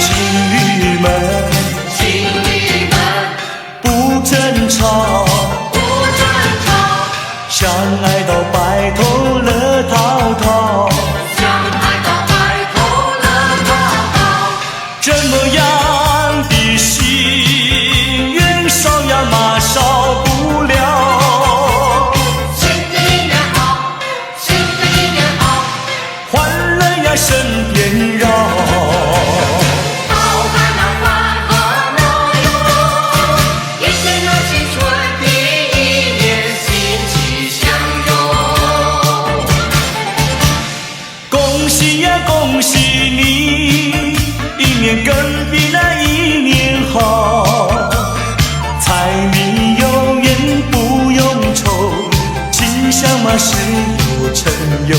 情侣们，情侣们不争吵，不争吵，相爱到白头乐陶陶。相爱到白头乐陶陶。这么样的心愿少呀嘛少不了。新的一年好，新的一年好，欢乐呀身边绕。好看那欢和乐哟，一天那新春的一年新气象哟。恭喜呀恭喜你，一年更比那一年好。柴米油盐不用愁，吉祥嘛事有成哟。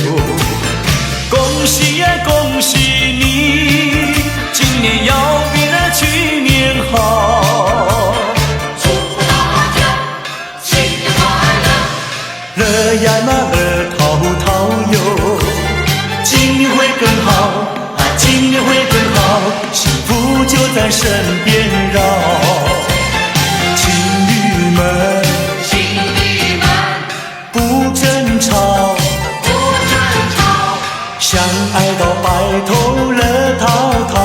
恭喜呀恭喜你，今年要比那去年好。祝福大家新年快乐，乐呀那乐陶陶哟，今年会更好，今年会更好，幸福就在身边绕。情侣们，情侣们不争吵，不争吵，相爱到白头乐陶陶。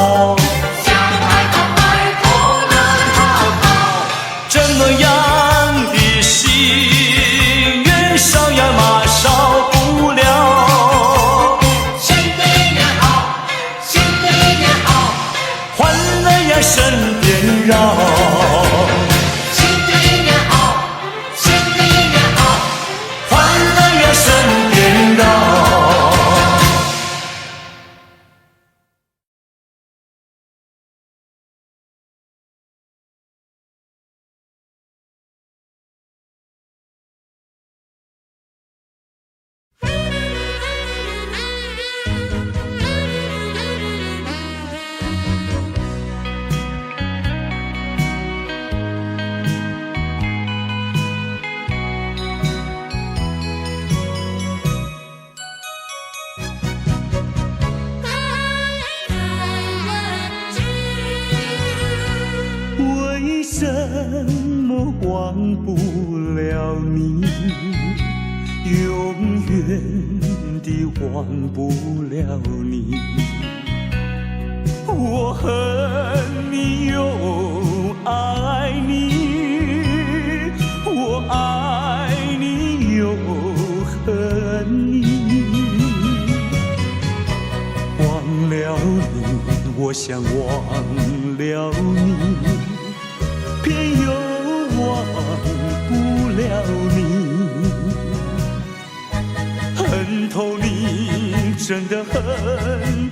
相爱到白头乐陶陶。这么样的心愿少呀嘛少不了。新的一年好，新的一年好，欢乐呀身边绕。新的一年好，新的一年好。欢乐呀身边绕。为什么忘不了你？永远地忘不了你。我恨你又爱你，我爱你又恨你。忘了你，我想忘了你，偏又忘不了你。恨透你，真的恨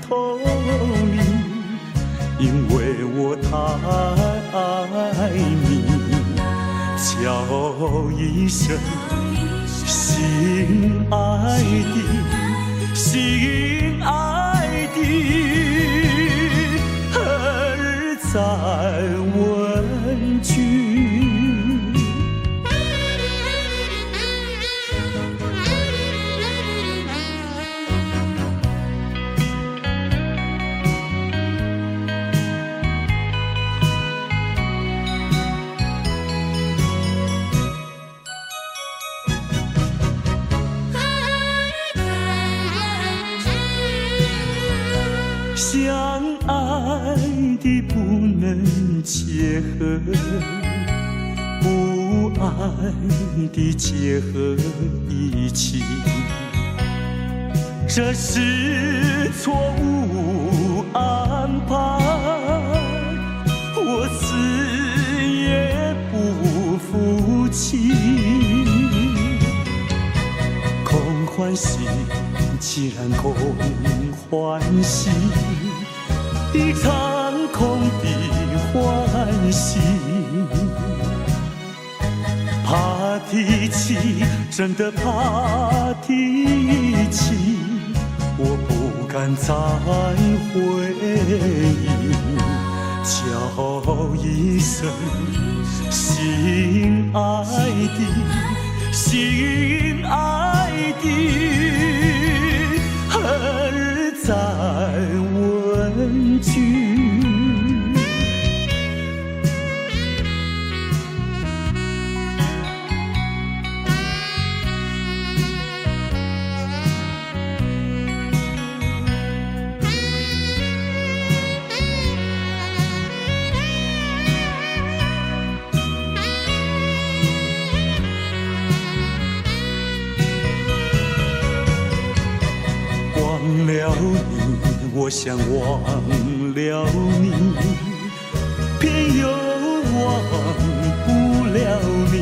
透你，因为我太爱你。叫一声心爱的，心爱的，儿在问句。相爱的不能结合，不爱的结合一起，这是错误安排，我死也不服熙然空欢喜一场空的欢喜，怕提起，真的怕提起，我不敢再回忆，叫一声心爱的，心爱的，何日再问句？忘了你，我想忘了你，偏又忘不了你。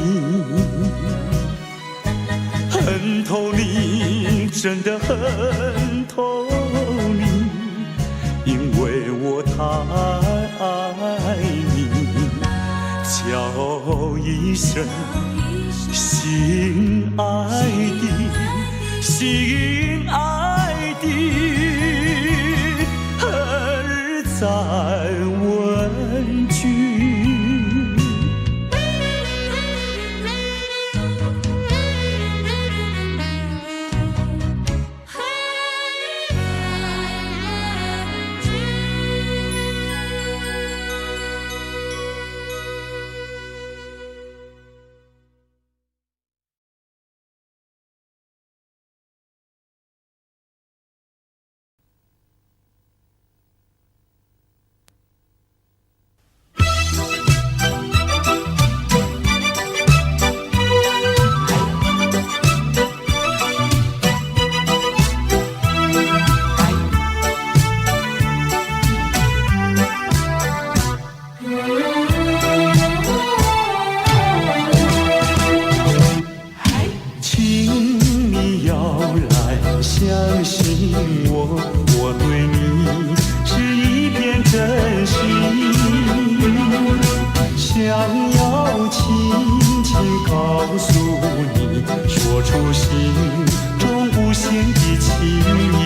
恨透你，真的恨透你，因为我太爱你。叫一声心爱的，心爱的，何日再问句？相信我，我对你是一片真心，想要轻轻告诉你，说出心中无限的情意。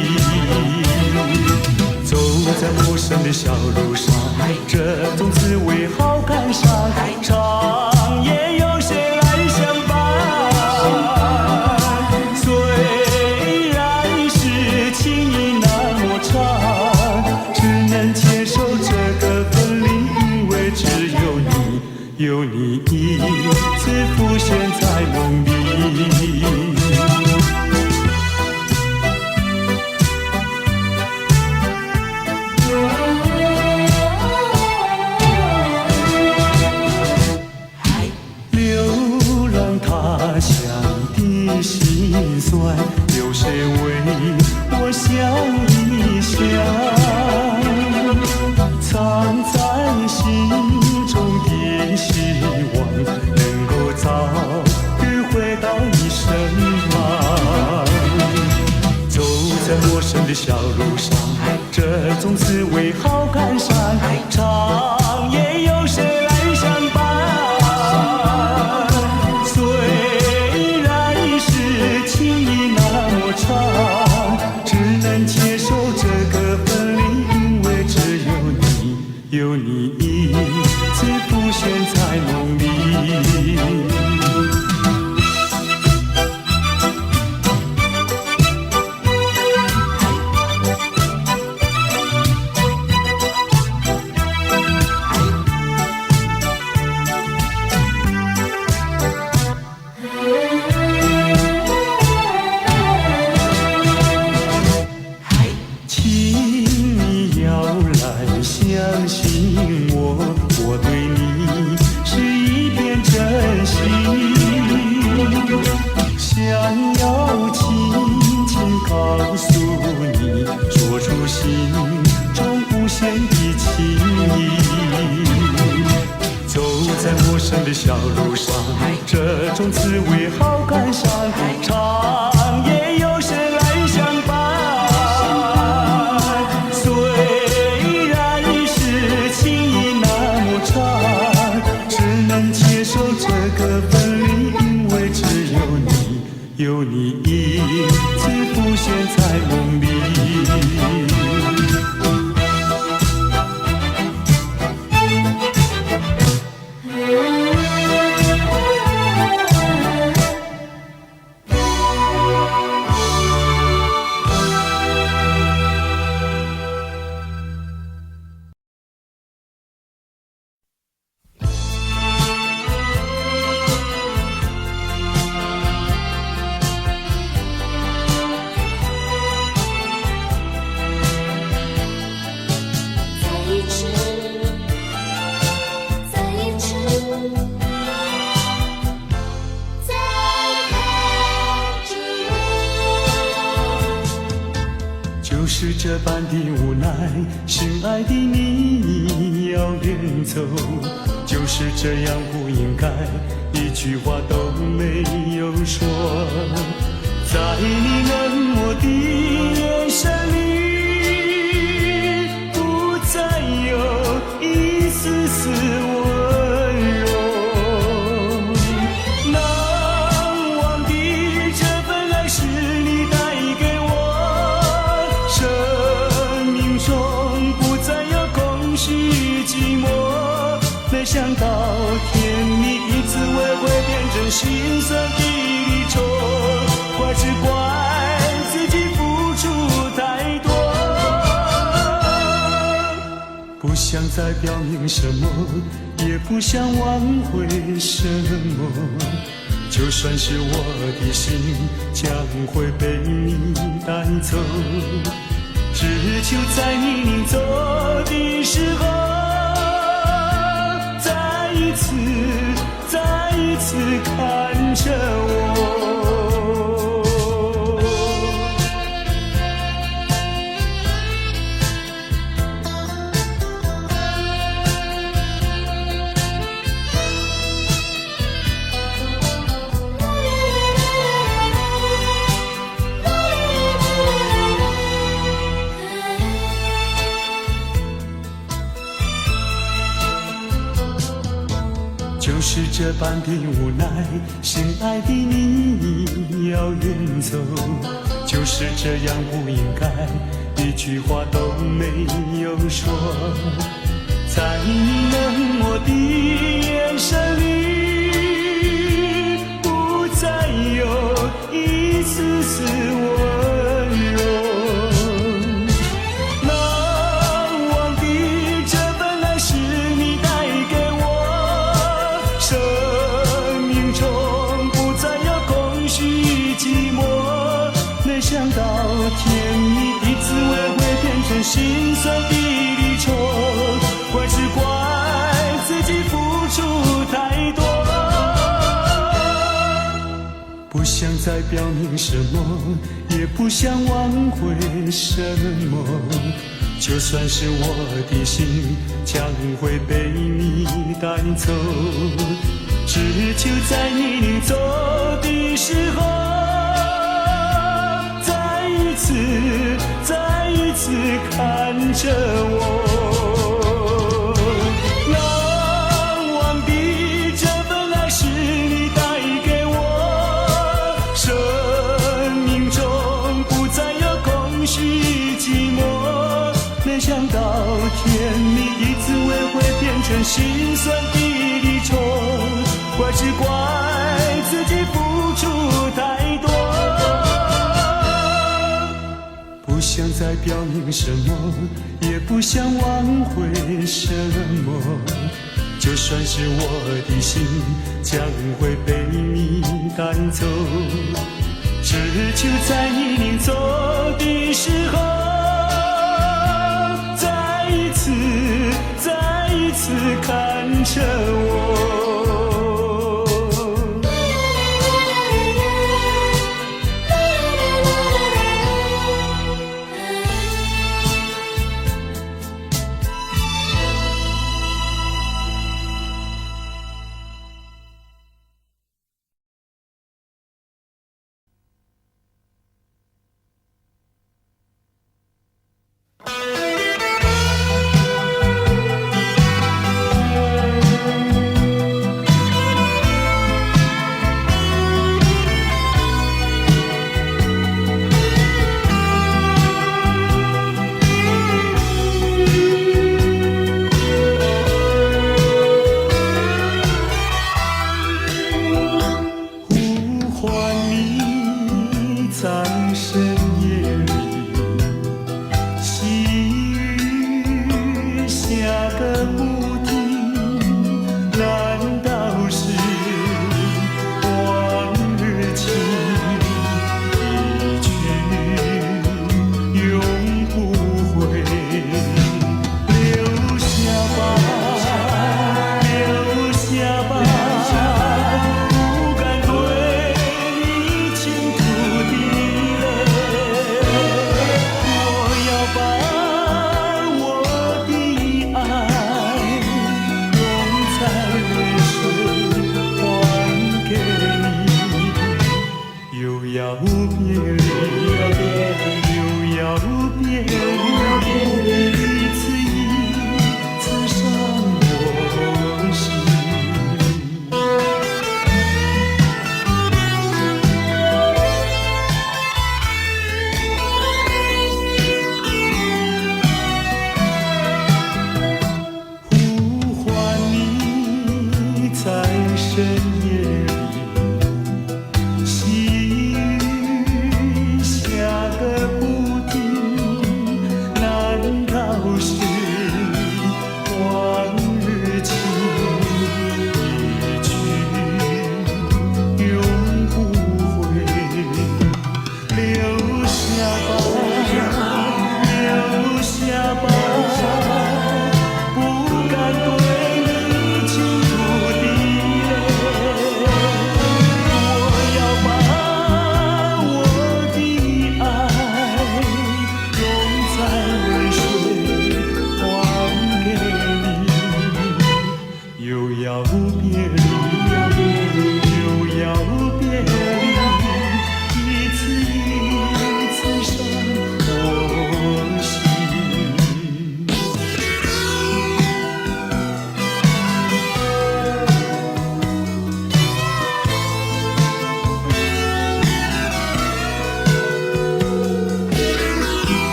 走在陌生的小路上，这种滋味好感伤，长夜有谁来相伴？接受这个分离，因为只有你，有你一次浮现在梦里。流浪他乡的辛酸，有谁为我想一想？藏在心中的希望，能够早日回到你身旁。走在陌生的小路上，这种滋味好感伤，长夜有谁来相伴？虽然是情意那么长，只能接受这个分离，因为只有你，有你一次浮现在梦里。相信我，我对你是一片真心，想要轻轻告诉你，说出心中无限的情意。走在陌生的小路上，这种滋味好感伤，长夜有谁来相伴？有你影子浮现在梦里。就是这般的无奈，心爱的你要远走，就是这样不应该，一句话都没有说。在你冷漠的眼神里，不再有一丝丝温柔。难忘的这份爱是你带给我，生命中不再有空虚寂寞。没想到甜蜜的滋味会变成心酸的离愁，怪只怪自己付出太多，不想再表明什么，也不想挽回什么，就算是我的心将会被你带走，只求在你临走的时候，再一次看着我。就是这般的无奈，心爱的你要远走，就是这样不应该，一句话都没有说。在你冷漠的眼神里，不再有一丝丝温柔。难忘的这份爱是你带给我，生命中不再有空虚寂寞。没想到甜蜜的滋味会变成心酸的离愁，怪只怪自己付出太多，不想再表明什么，也不想挽回什么，就算是我的心将会被你带走，只求在你临走的时候，再一次看着我。难忘的这份爱是你带给我，生命中不再有空虚寂寞。没想到甜蜜的滋味会变成心酸的离愁，怪只怪自己付出太多，不想再表明什么，也不想挽回什么，就算是我的心将会被你带走，只求在你临走的时候，再一次看着我。要别离，又要别离，一次一次伤我心。呼唤你在深夜里，细雨下个不停，难道是往日情一去永不回？留下吧，留下吧，不敢对你倾注的泪。我要把我的爱融在泪水还给你，又要别离，又要别离，一次一次伤我心。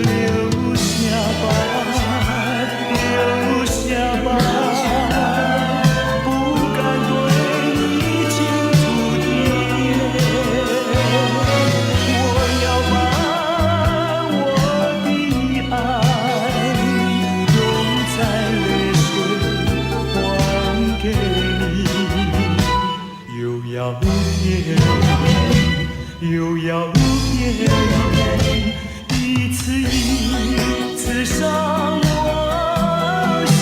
留下吧，留下吧，不敢对你倾注的泪。我要把我的爱融在泪水还给你，又要别离，又要别离，一次一次伤我心。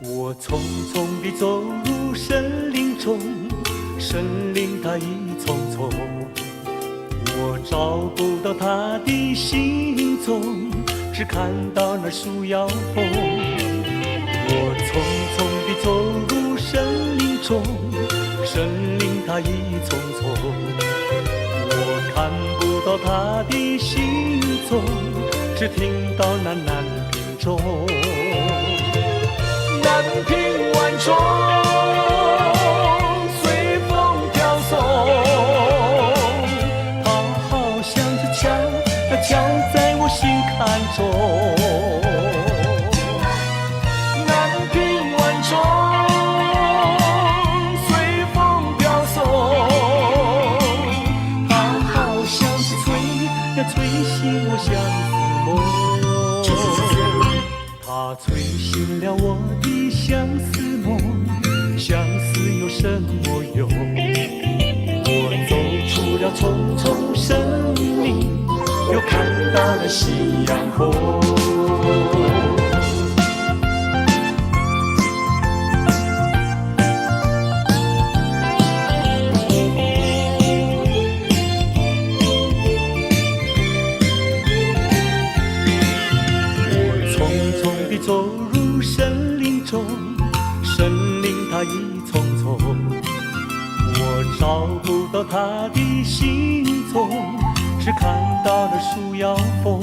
我匆匆地走入森林中，森林它一丛丛，我找不到它的行踪，只看到那树摇风。我匆匆地走入森林中，森林它一丛丛，我看不到它的行踪，只听到那南屏钟。南屏晚钟随风飘送，它好像是敲在我心坎中。南屏晚钟随风飘送，它好像是吹醒我相思梦。它吹醒了我的相思梦，相思有什么用？我走出了丛丛森林，又看到了夕阳红。走入森林中，森林它一丛丛，我找不到它的行踪，只看到了树摇风。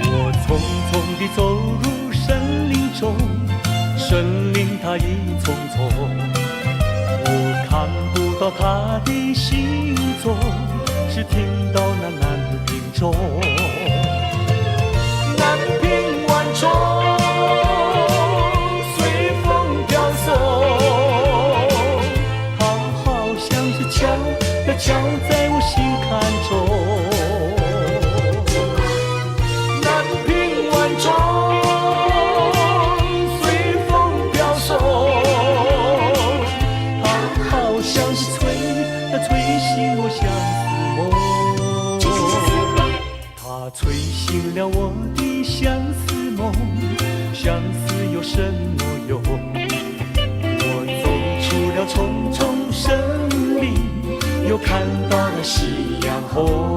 我匆匆地走入森林中，森林它一丛丛，我看不到它的行踪，只听到那南屏钟。南屏晚钟随风飘送，什么用？我走出了重重森林，又看到了夕阳红。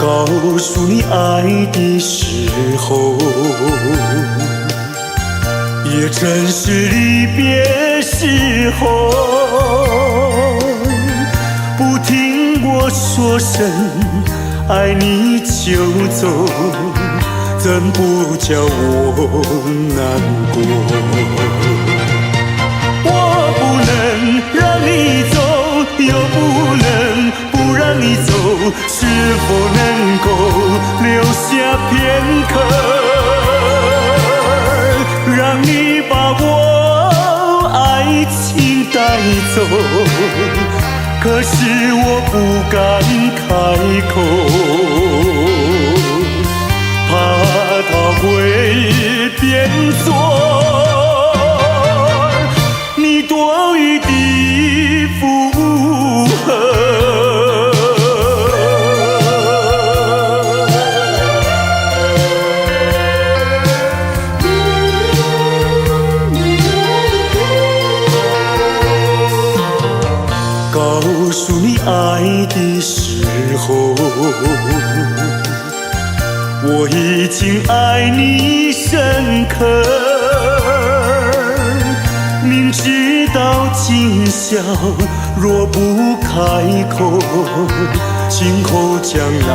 告诉你爱的时候，也正是离别时候。不听我说声爱你就走，怎不叫我难过？我不能让你走，又不能不让你走，是否能够留下片刻，让你把我爱情带走？可是我不敢开口，怕它会变作你多余的负荷。告诉你爱的时候，我已经爱你深刻。明知道今宵若不开口，今后将难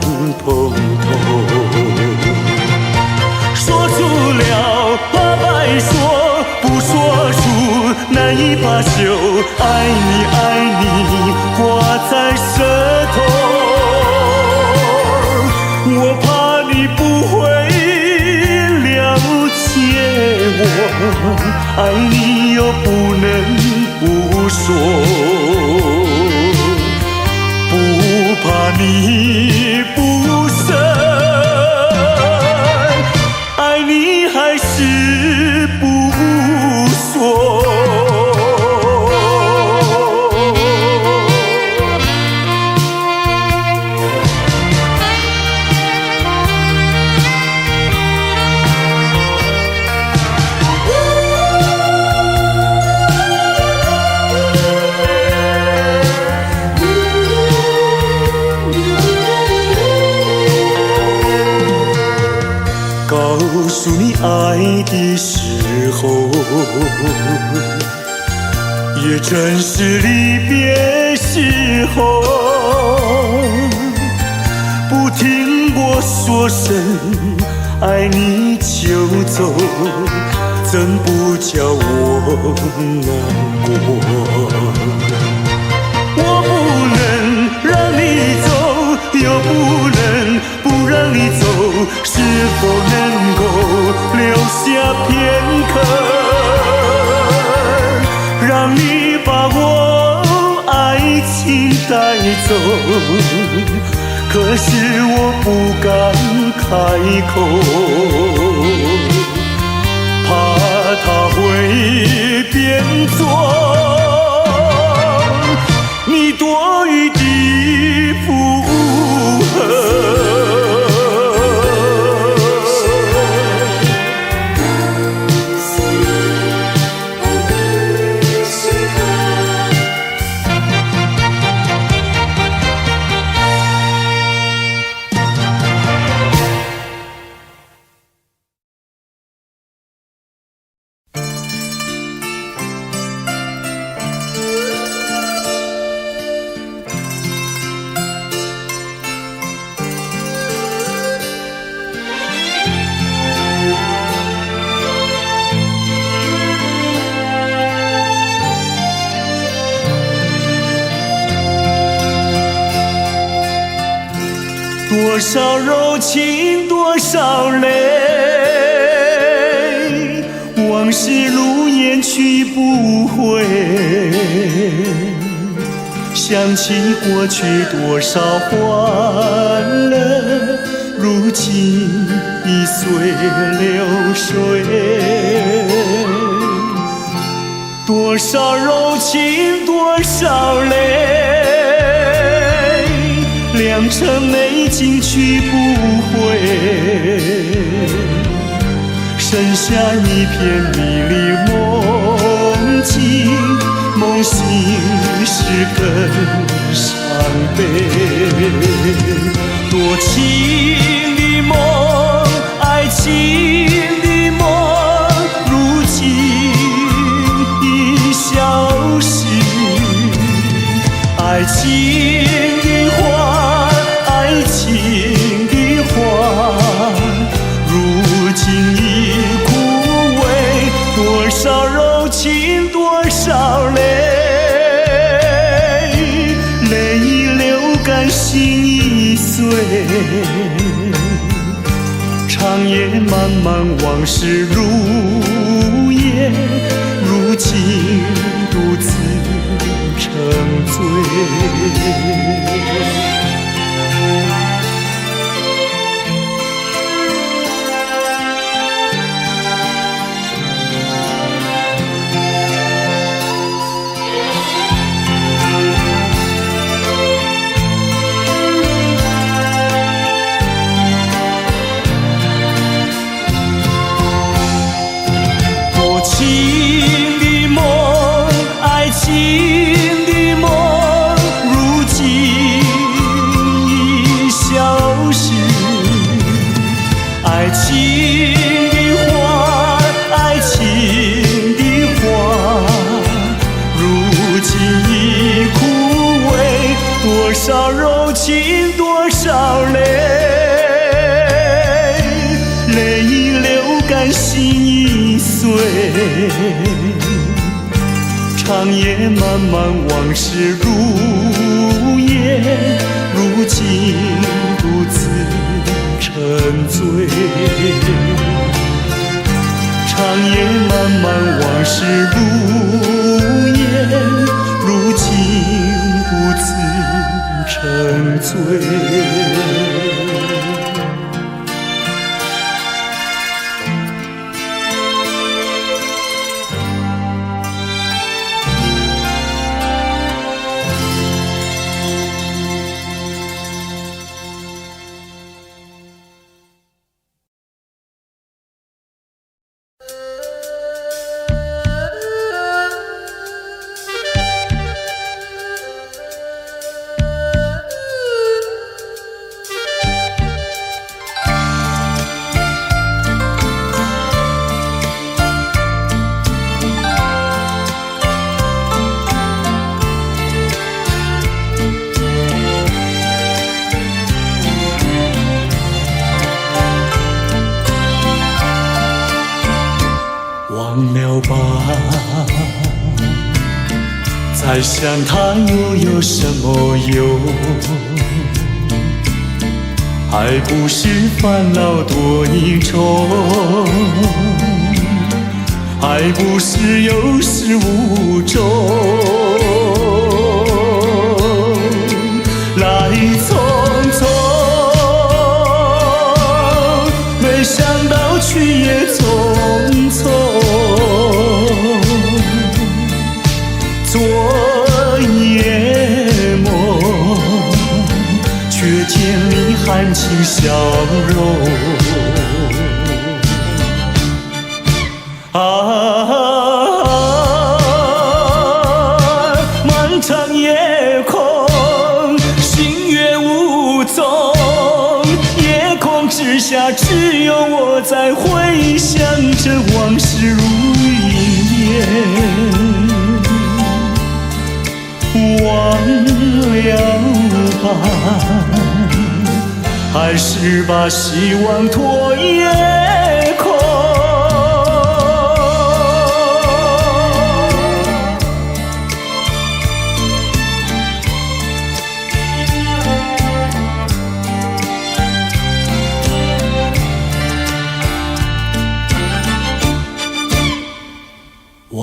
碰头。说出了怕白说，不说出难以罢休。爱你爱你挂在舌头，我怕你不会了解我，爱你又不能不说，不怕你不舍，爱你还是不说。告诉你爱的时候，也正是离别时候。不听我说声爱你就走，怎不叫我难过？我不能让你走，又不能不让你走，是否能够留下片刻，让你把我爱情带走？可是我不敢开口，怕它会变作你多余的负荷。多少柔情多少泪，往事如烟去不回。想起过去多少欢乐，如今已随流水。多少柔情多少泪，良辰美景去不回。剩下一片迷离梦境，梦醒时更伤悲。多情的梦，爱情的梦，如今已消失。爱情的花，爱情的花，如今已枯萎。多少柔情多少泪，泪已流干心已碎。长夜漫漫往事如烟，如今独自沉醉。爱情的花，爱情的花，如今已枯萎。多少柔情多少泪，泪已流干心已碎。长夜漫漫往事如烟，如今独自沉醉。长夜漫漫往事如烟，如今独自沉醉。忘了吧，再想他又有什么用？还不是烦恼多一重，还不是有始无终。来匆匆，没想到去也匆匆。昨夜梦，却见你含情笑容。漫长夜空，星月无踪，夜空之下只有我在回想着往事如云烟。忘了吧，还是把希望托夜空。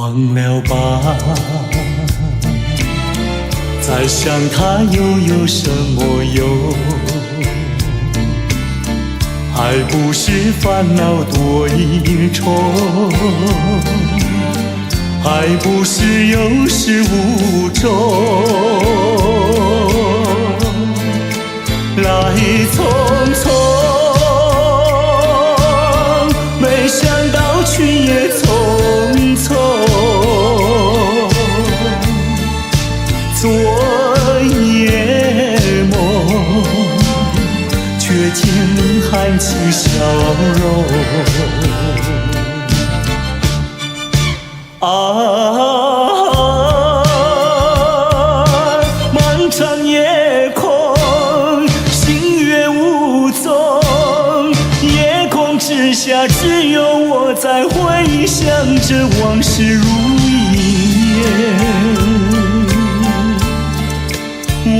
忘了吧，再想他又有什么用？爱不是烦恼多一重，爱不是有始无终，来匆匆，没想到去也匆匆，昨夜梦，却见含情笑容。漫长夜空，星月无踪，夜空之下只有我在回想着往事如一夜，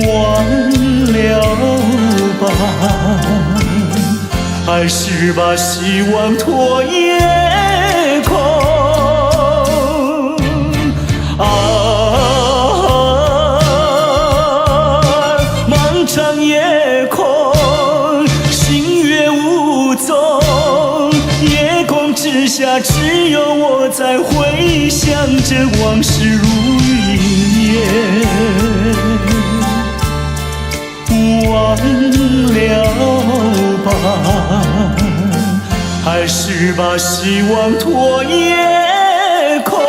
忘了吧，还是把希望托夜空。漫长夜空，星月无踪，夜空之下只有我在回想着往事如一夜，忘了吧，还是把希望托夜空。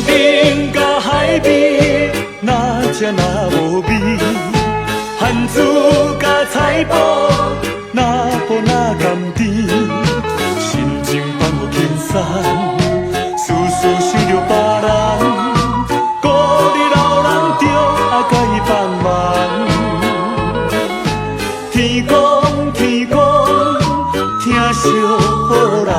边甲海边，哪只哪无味？番薯甲菜脯，哪补哪甘甜？心情放我轻散，事事想着别人，孤日老人着爱甲伊帮忙。天公天公，疼惜好人。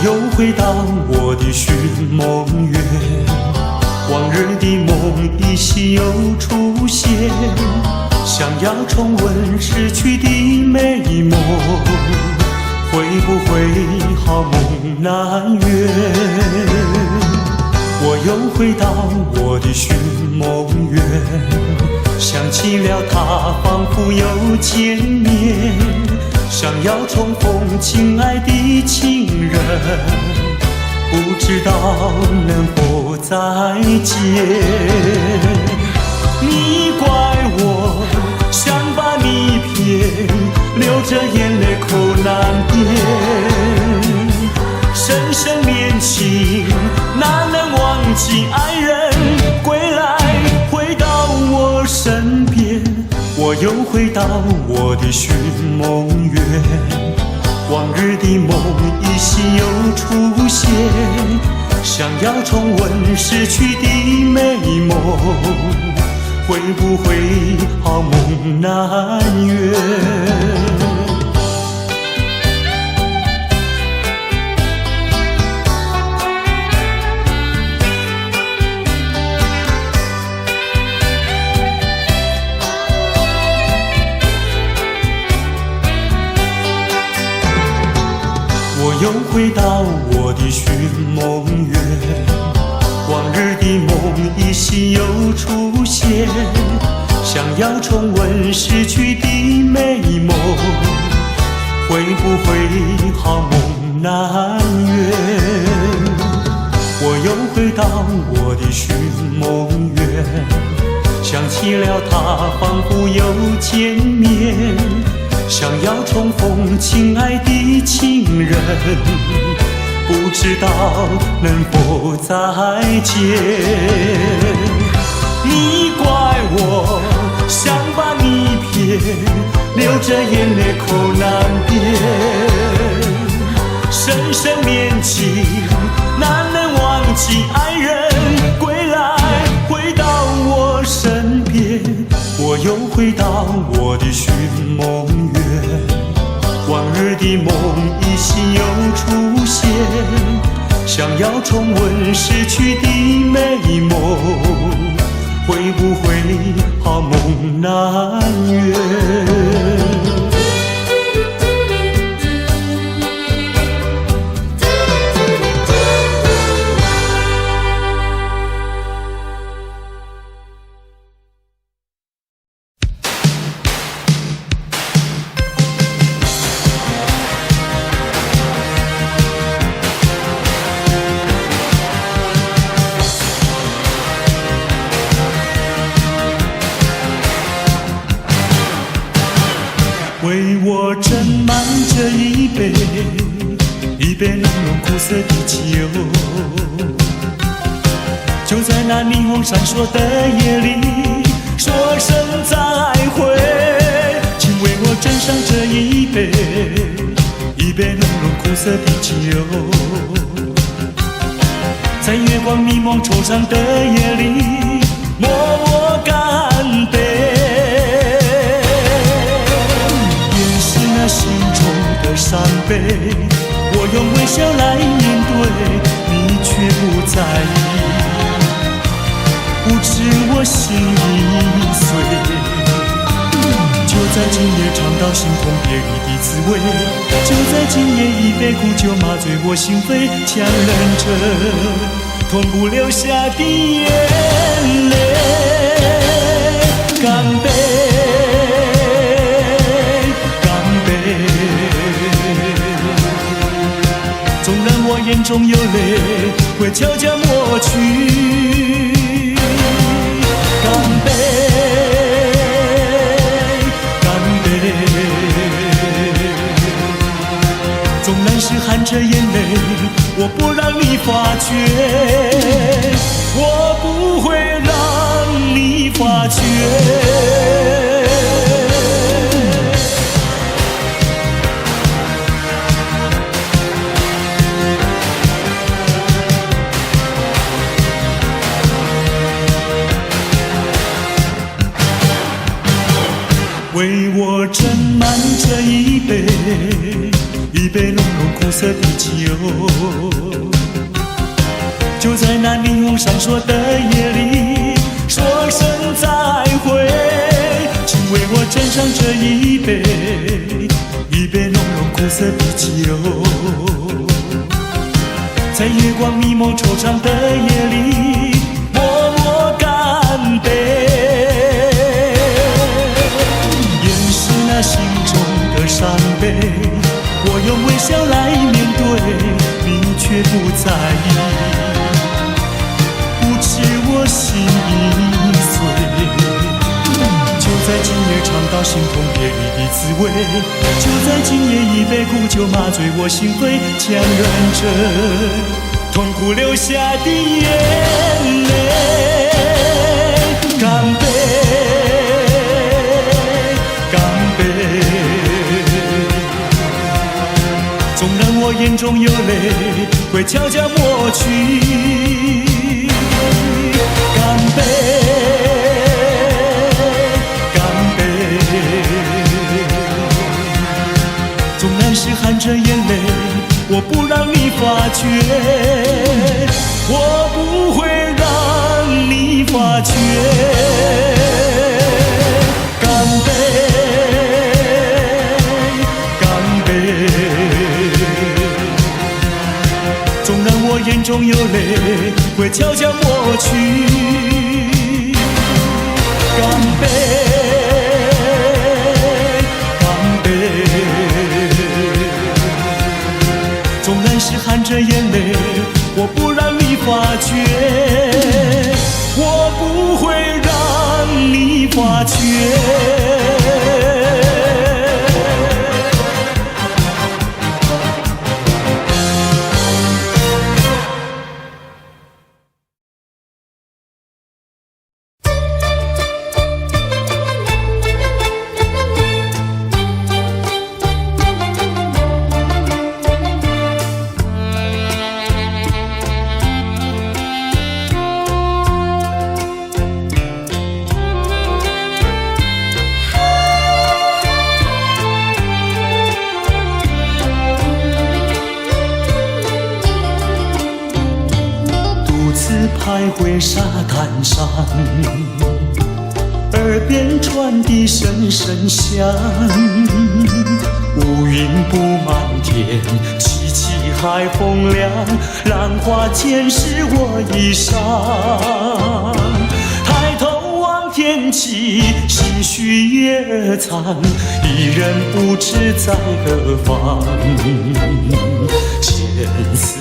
又回到我的寻梦园，往日的梦依稀又出现，想要重温逝去的美梦，会不会好梦难圆？我又回到我的寻梦园，想起了他，仿佛又见面，想要重逢亲爱的情人，不知道能否再见。你怪我想把你骗，流着眼泪口难填。深深恋情哪能忘记爱人？归来回到我身边，我又回到我的寻梦园，往日的梦依稀又出现，想要重温逝去的美梦，会不会好梦难圆？我又回到我的寻梦园，往日的梦依稀又出现，想要重温逝去的美梦，会不会好梦难圆？我又回到我的寻梦园，想起了他，仿佛又见面，想要重逢亲爱的情人，不知道能否再见。你怪我想把你骗，流着眼泪口难填。深深恋情哪能忘记爱人？归来回到我身边，我又回到我的寻梦园，往日的梦依稀又出现，想要重温逝去的美梦，会不会好梦难圆？为我斟满这一杯，一杯浓浓苦涩的酒，就在那霓虹闪烁的夜里，说声再会。请为我斟上这一杯，一杯浓浓苦涩的酒，在月光迷蒙惆怅的夜里，默默干杯。那心中的伤悲，我用微笑来面对，你却不在意，不知我心已碎。就在在今夜尝到心痛别离的滋味，就在今夜一杯苦酒麻醉我心扉，强忍着痛不流下的眼泪。干杯，干杯，纵然我眼中有泪会悄悄抹去。干杯，纵然是含着眼泪，我不让你发觉，我不会让你发觉。为我斟满这一杯，一杯浓浓苦涩的酒，就在那霓虹闪烁的夜里说声再会。请为我斟上这一杯，一杯浓浓苦涩的酒，在月光迷蒙惆怅的夜里默默干杯。那心中的伤悲，我用微笑来面对，你却不在意，不知我心已碎。就在今夜尝到心痛别离的滋味，就在今夜一杯苦酒麻醉我心扉，强忍着痛苦流下的眼泪。干杯，纵然我眼中有泪会悄悄抹去。干杯，干杯，纵然是含着眼泪，我不让你发觉，我不会让你发觉。干杯，我眼中有泪会悄悄抹去。干杯，干杯，纵然是含着眼泪，我不让你发觉，我不会让你发觉。徘徊沙滩上，耳边传递声声响，乌云布满天，凄凄海风凉，浪花溅湿我衣裳。抬头望天际，心绪也藏，一人不知在何方。千思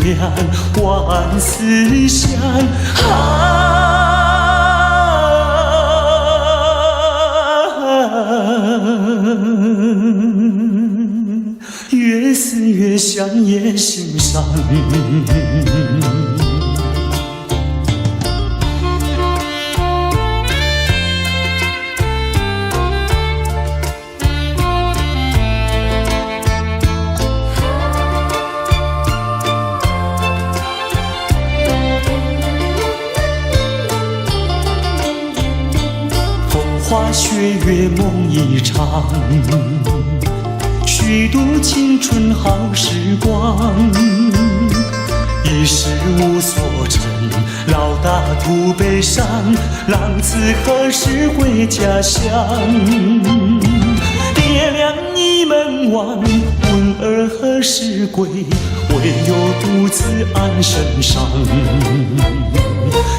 量，万思想，越思越想也心伤。花雪月梦一场，虚度青春好时光。一时无所成，老大徒悲伤，浪子何时回家乡？观望，问儿何时归？唯有独自安身上。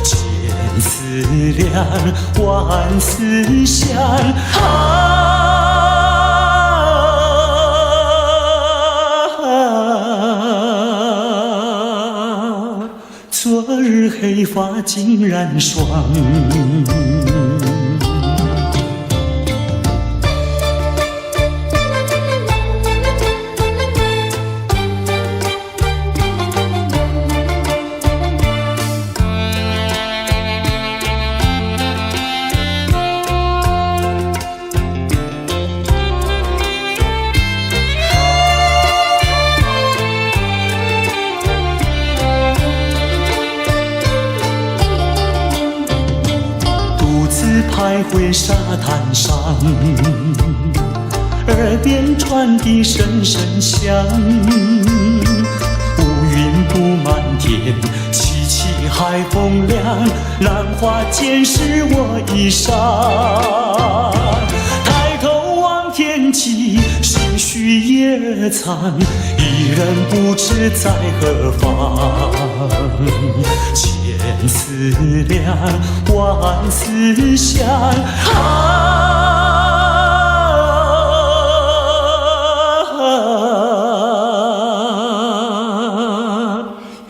千思量，万思想，昨日黑发竟然霜。徘徊沙滩上，耳边传递声声响。乌云布满天，凄凄海风凉，浪花溅湿我衣裳。抬头望天际，心绪也藏，一人不知在何方。千思量，万思想，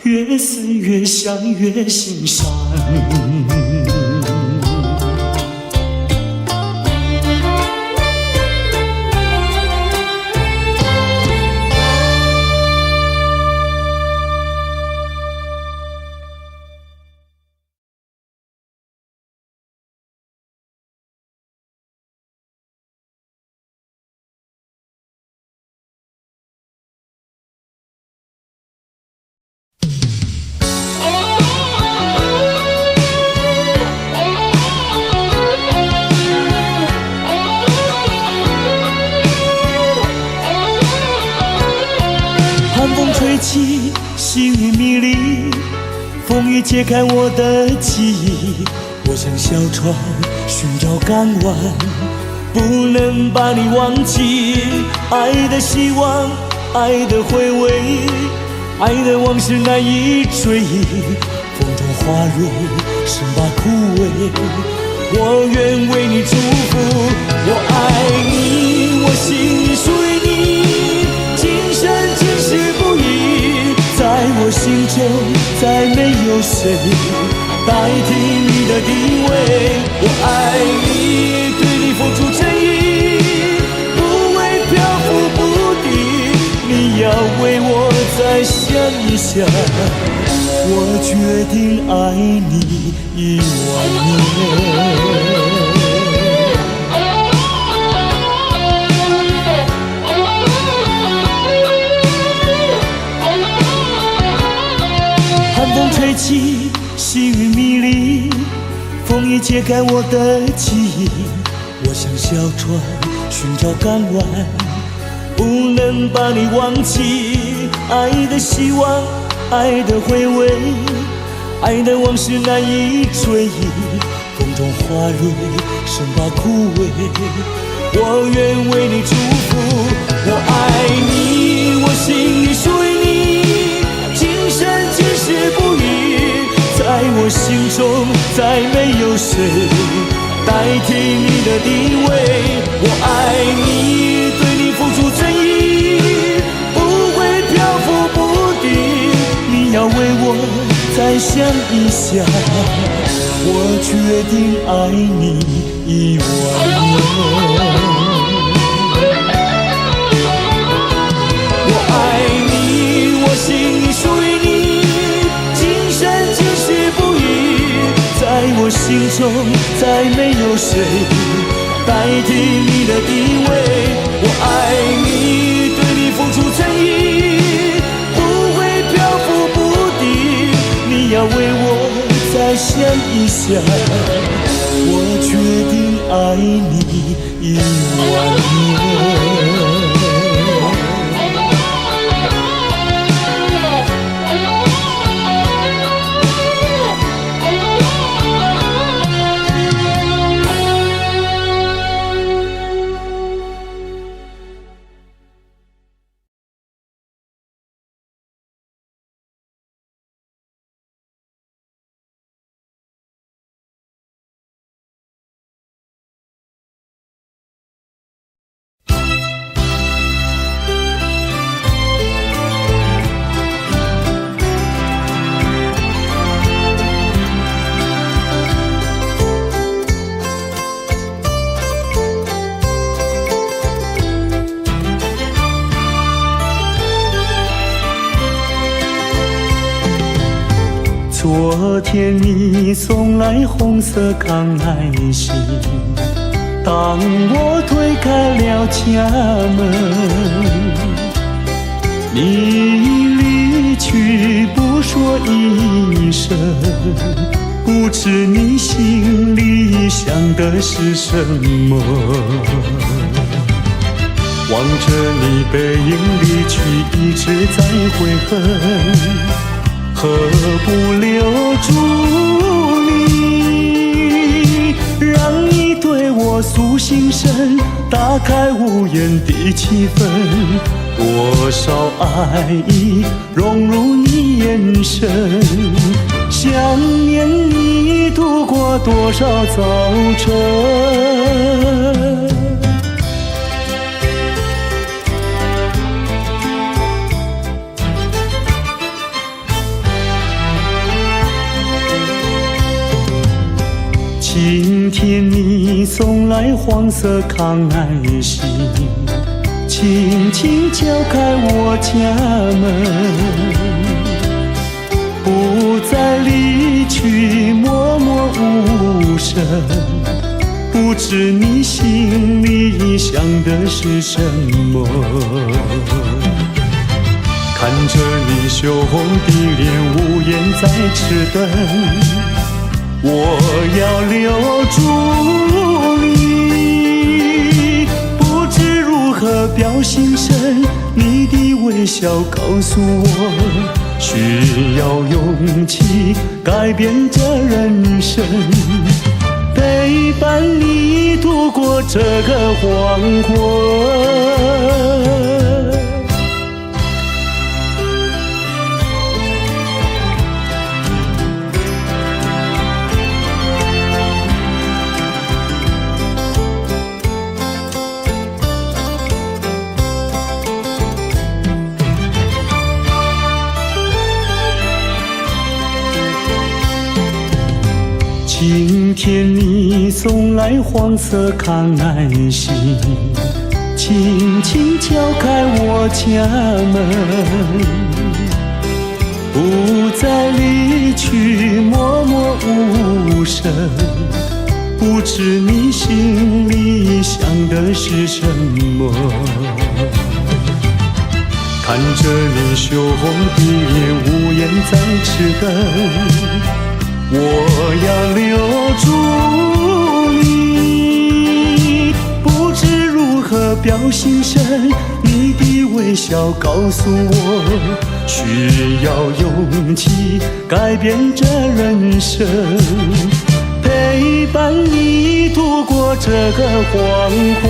越思越想越心伤。寒风吹起，细雨迷离，风雨揭开我的记忆。我像小船寻找港湾，不能把你忘记。爱的希望，爱的回味，爱的往事难以追忆。风中花蕊生把枯萎，我愿为你祝福。我爱你，我心里属于你，今生今世不移。在我心中再没有谁代替你的地位。我爱你，对你付出真意，不会漂浮不定。你要为我再想一想，我决定爱你10000年。寒风吹起，细雨迷离，风雨揭开我的记忆。我像小船寻找港湾，不能把你忘记。爱的希望，爱的回味，爱的往事难以追忆。风中花蕊生把枯萎，我愿为你祝福。我爱你，我心里属于你，今生今世不移。在我心中再没有谁代替你的地位。我爱你，对你付出真意，不会漂浮不定。你要为我再想一想，我决定爱你10000年。我爱你，我心里属于你，今生今世不移。在我心中再没有谁代替你的地位。我爱你，对你付出真意，不会漂浮不定。你要为我再想一想，我决定爱你10000年。昨天你送来红色康乃馨，当我推开了家门，你离去不说一声，不知你心里想的是什么。望着你背影离去，一直在悔恨，何不留住你，让你对我诉心声，打开无言的气氛。多少爱意融入你眼神，想念你度过多少早晨。今天你送来黄色康乃馨，轻轻敲开我家门，不再离去，默默无声，不知你心里想的是什么。看着你羞红的脸，无言在痴等，我要留住你，不知如何表心声，你的微笑告诉我，需要勇气改变这人生，陪伴你度过这个黄昏。今天你送来黄色康乃馨，轻轻敲开我家门，不再离去，默默无声，不知你心里想的是什么。看着你羞红的脸，无言在痴等，我要留住你，不知如何表心声，你的微笑告诉我，需要勇气改变这人生，陪伴你度过这个黄昏。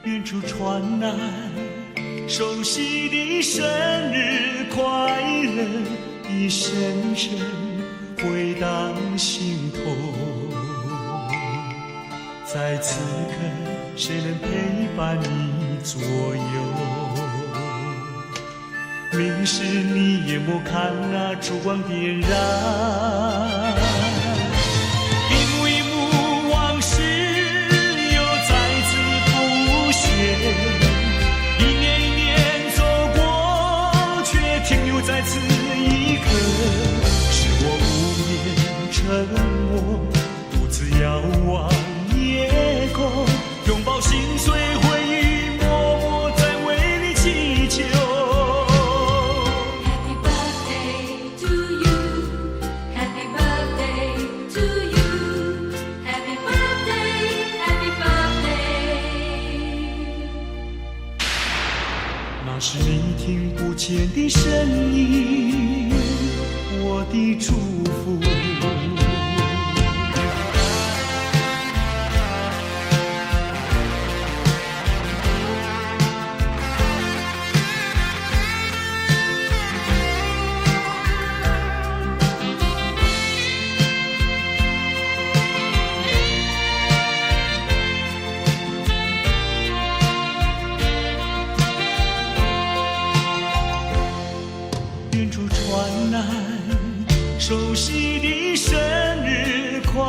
远处传来熟悉的生日快乐，一声声回荡心头。在此刻，谁能陪伴你左右？明是你眼眸看那烛光点燃。一年一年走过，却停留在此一刻。是我无言沉默，独自遥望夜空，拥抱心碎回忆，默默在为你祈求。Happy birthday to you, Happy birthday 是你听不见的声音，我的祝福。远处传来熟悉的生日快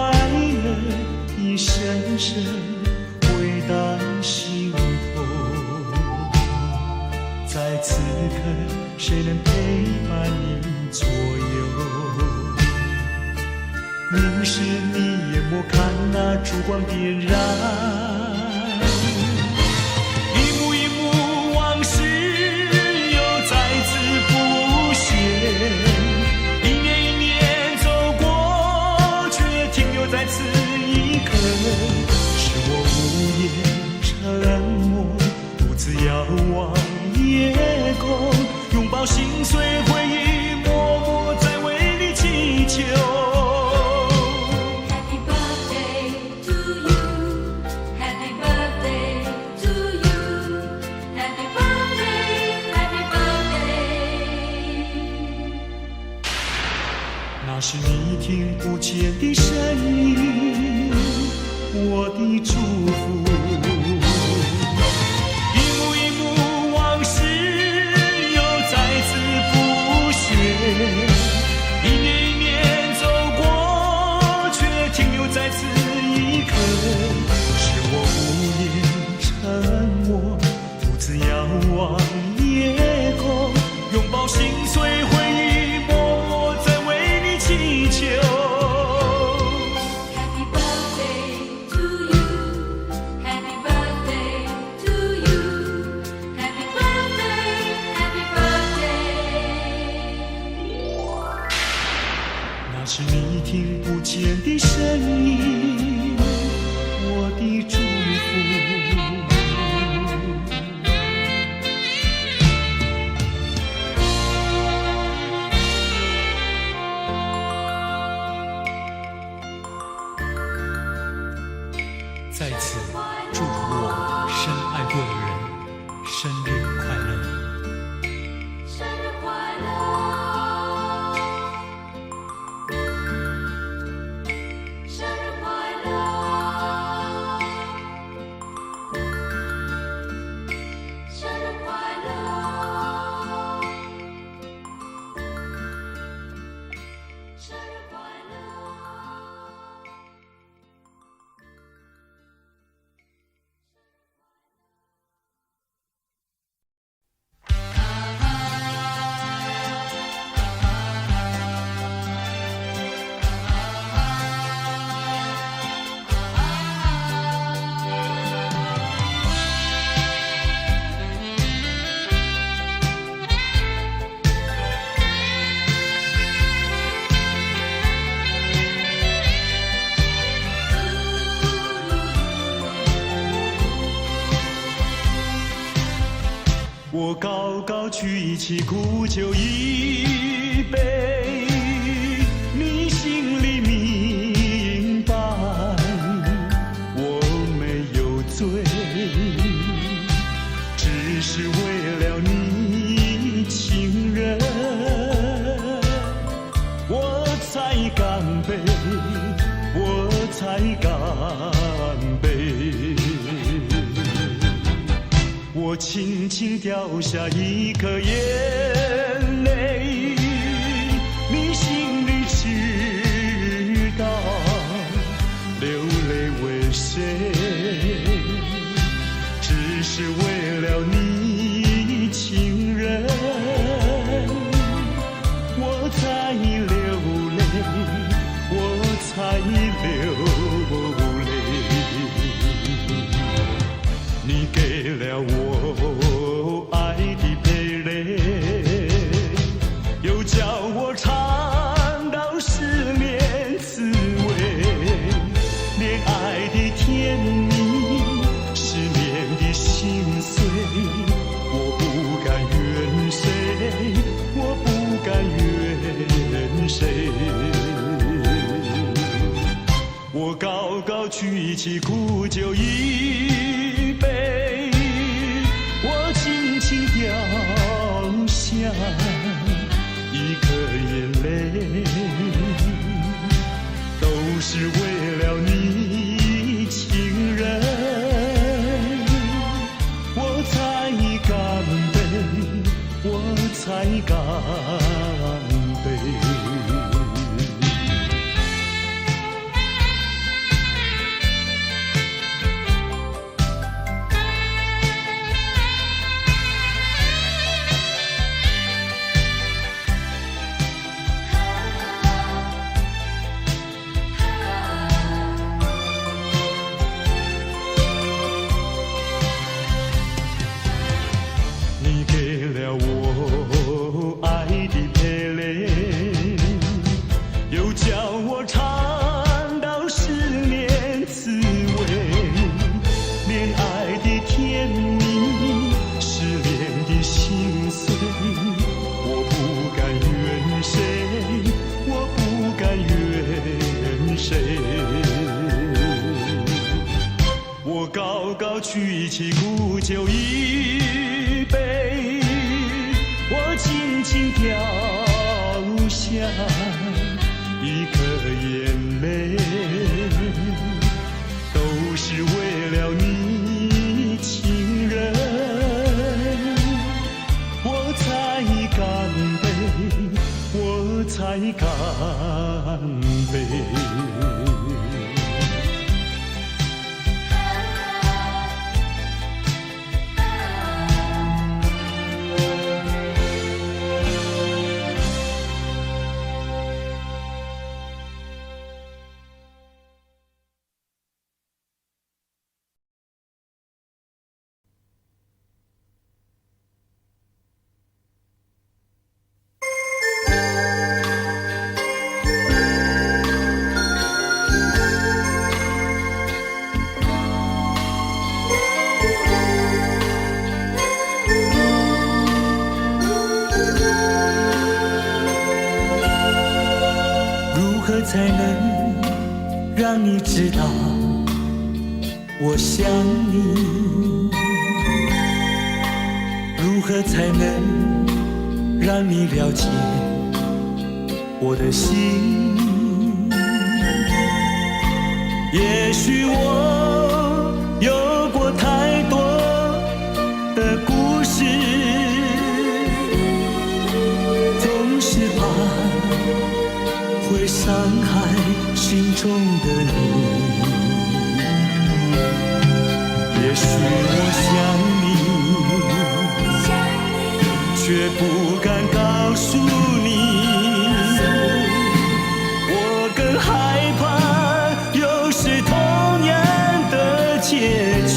乐，一声声回荡心头。在此刻，谁能陪伴你左右？凝视你眼眸，看那烛光点燃，一幕一幕往事又再次浮现。一年一年走过，却停留在此一刻，是我无言沉默，独自遥望夜空，拥抱心碎回忆，默默在为你祈求。Happy birthday to you, Happy birthday to you, Happy birthday, Happy birthday。那是你听不见的声音，我的祝福。一幕一幕往事又再次浮现，一年一年走过，却停留在此一刻，是我无言沉默，独自遥望夜空，拥抱心碎回忆，默默在为你祈求。Happy birthday to you, Happy birthday to you, Happy birthday, Happy birthday。那是你听不见的声音，我的祝福。在此祝福我深爱过的人生日快乐。生日快乐，生日快乐，生日快乐，生日快乐。我高高举起苦酒一杯，你心里明白，我没有醉，只是为了你情人，我才干杯，我才干杯。我轻轻掉下一颗眼泪，你心里知道流泪为谁，只是为了你情人，我才流泪，我才流泪。你给了我爱的陪累，又叫我尝到失恋滋味，恋爱的甜蜜，失恋的心碎，我不敢起苦酒一杯，我轻轻掉下一颗眼泪，都是为了你，情人，我才干杯，我才干杯。我高高举起苦酒一杯，我轻轻掉下一颗眼泪，都是为了你，情人，我才干杯，我才干杯。才能让你知道我想你？如何才能让你了解我的心？也许我有过太多的故事，总是怕会伤害心中的你。也许我想你，却不敢告诉你。我更害怕又是同样的结局，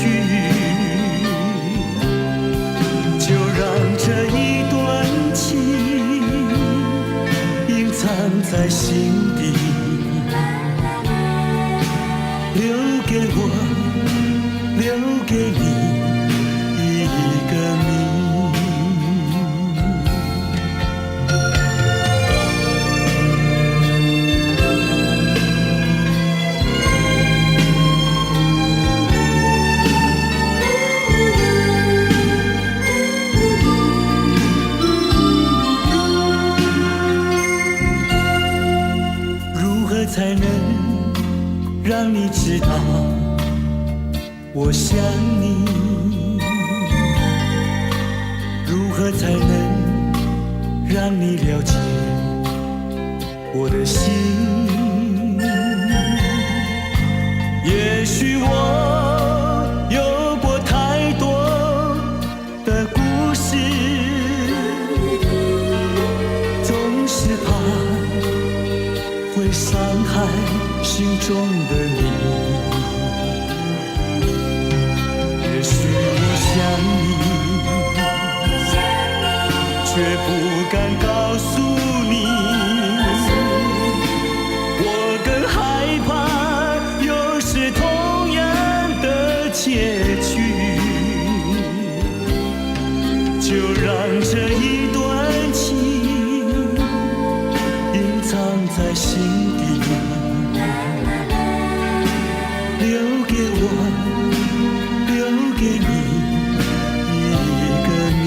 就让这一段情隐藏在心底，留给我，留给你一个谜。如何才能让你知道我想你？如何才能让你了解我的心？也许我有过太多的故事，总是怕会伤害心中的你。也许我想你，却不敢告诉你。我更害怕又是同样的结局，就让这一段情隐藏在心底，留给你，一个你。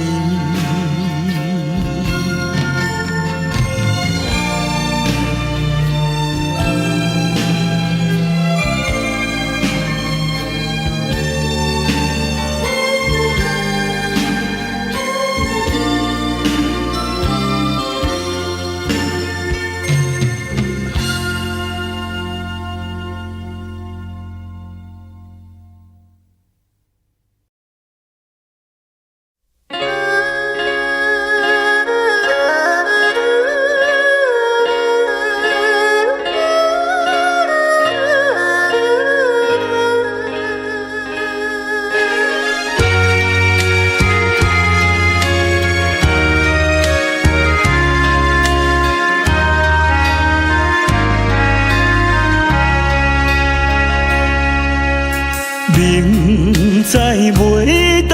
明知袂当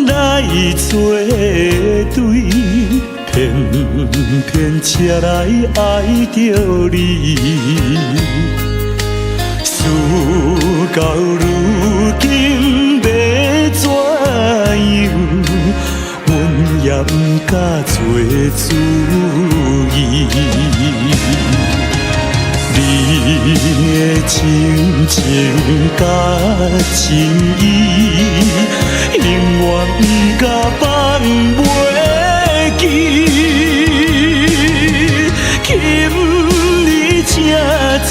来作对，偏偏车来爱着你。事到如今要怎样？阮也不敢做主意。你的情甲情意，永远不甲放袂记。今日才知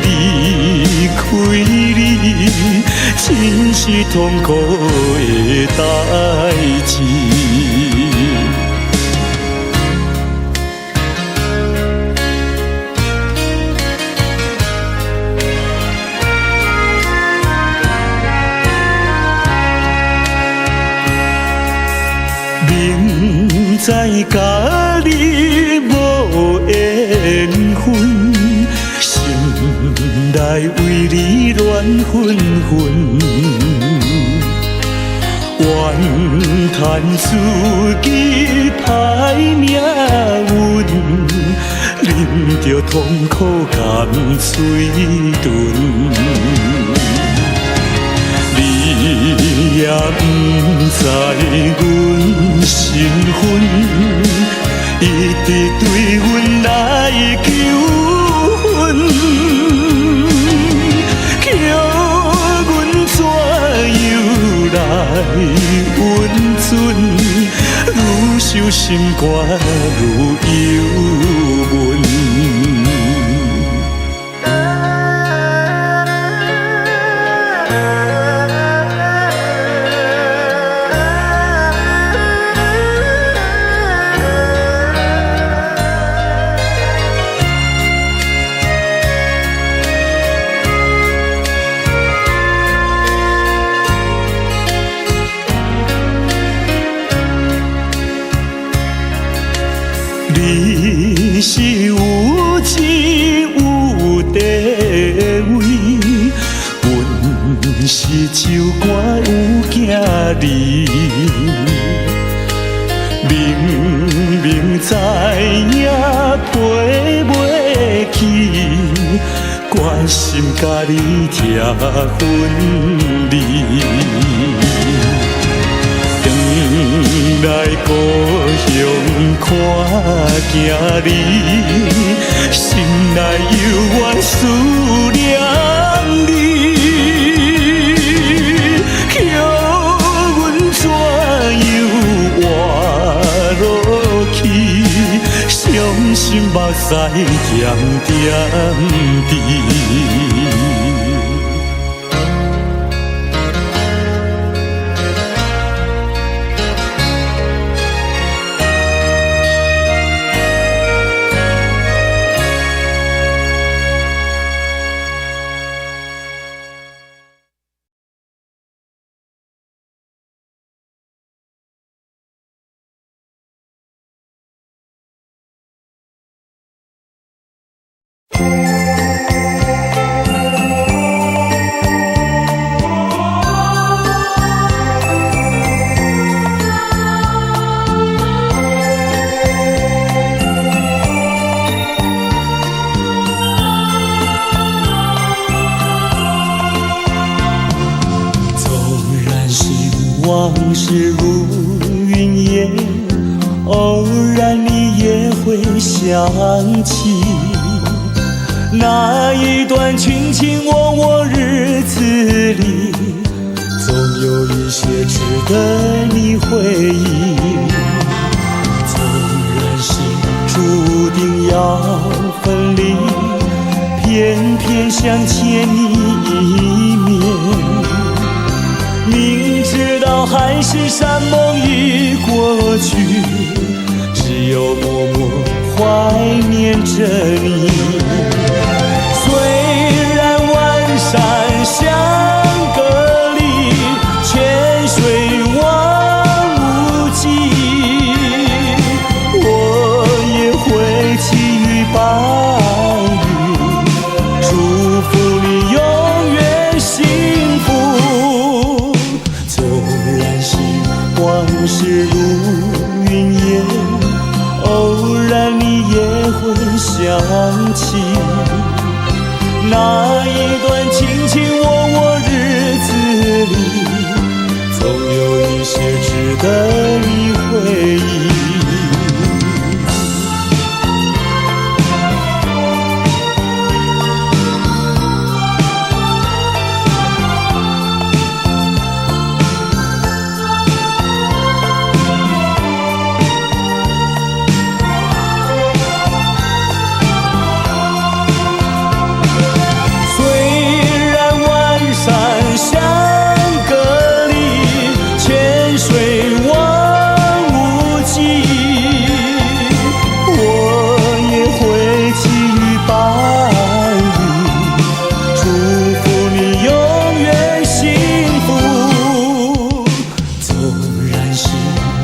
离开你，真是痛苦的代志。明知甲你无缘分，心内为你乱纷纷，怨叹自己歹命运，啉着痛苦甘水顿。你也不知阮身份，一直对阮来求婚，叫阮怎样来温存？愈想心肝愈忧闷。你是有钱有地位，阮是酒馆有囝儿。明明知影陪袂起，关心甲你拆分离。回来故乡看囝儿，心内犹原思念你，叫阮怎样活落去？伤心目屎咸点滴。往事如云烟，偶然你也会想起那一段卿卿我我日子里，总有一些值得你回忆。纵然是注定要分离，偏偏想见你一面。明知道海誓山盟已过去，只有默默怀念着你。虽然万山相隔离，千水望无际，我也会寄予白云，祝福你永远幸福。纵然是往事如云烟，偶然你也会想起那一段卿卿我我日子里，总有一些值得你回忆。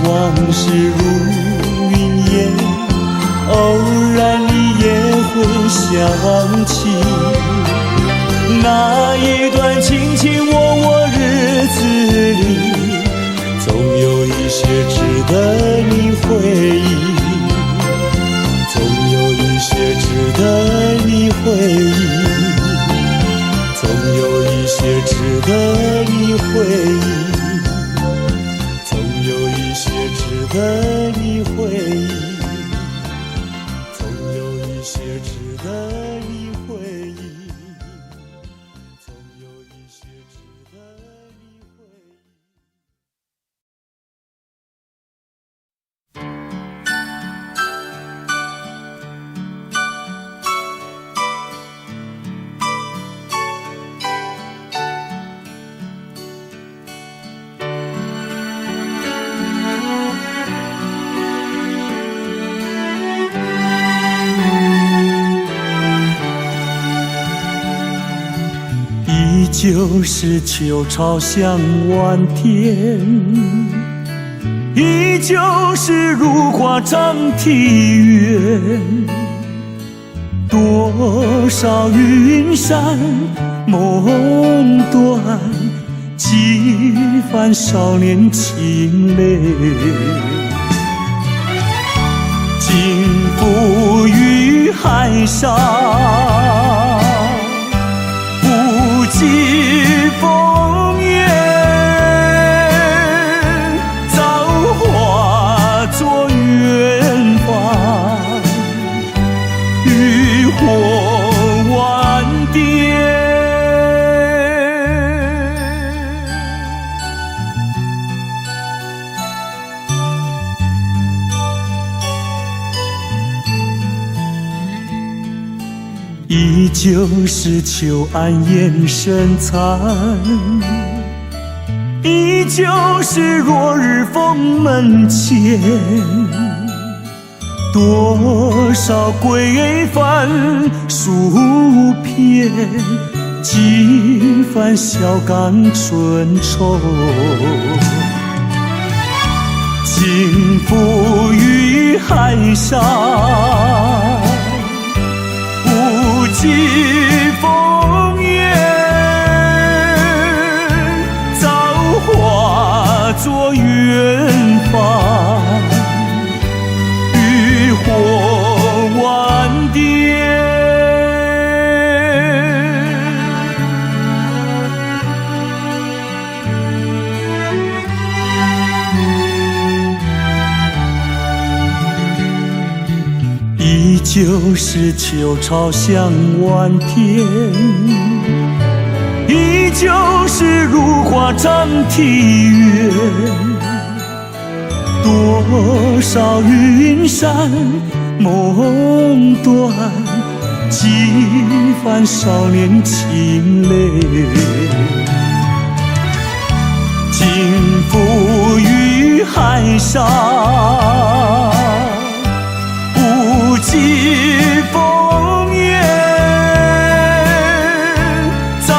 往事如云烟，偶然你也会想起那一段卿卿我我日子里，总有一些值得你回忆，总有一些值得你回忆，总有一些值得你回忆，值得你回忆，总有一些值得你回忆，总有一些值得你回忆旧是秋潮向晚天，依旧是如画长堤远，多少云山梦断，几番少年情泪，尽付于海上，不计风月，造化作远方，渔火万点。依旧是秋暗眼神残，依旧是落日封门前，多少归帆数片，几番小港春愁，尽付于海上，不计风月，造化作远方，渔火万点。旧是秋潮向晚天，依旧是如画长堤远。多少云山梦断，几番少年情泪。尽付于海上，无际风烟，造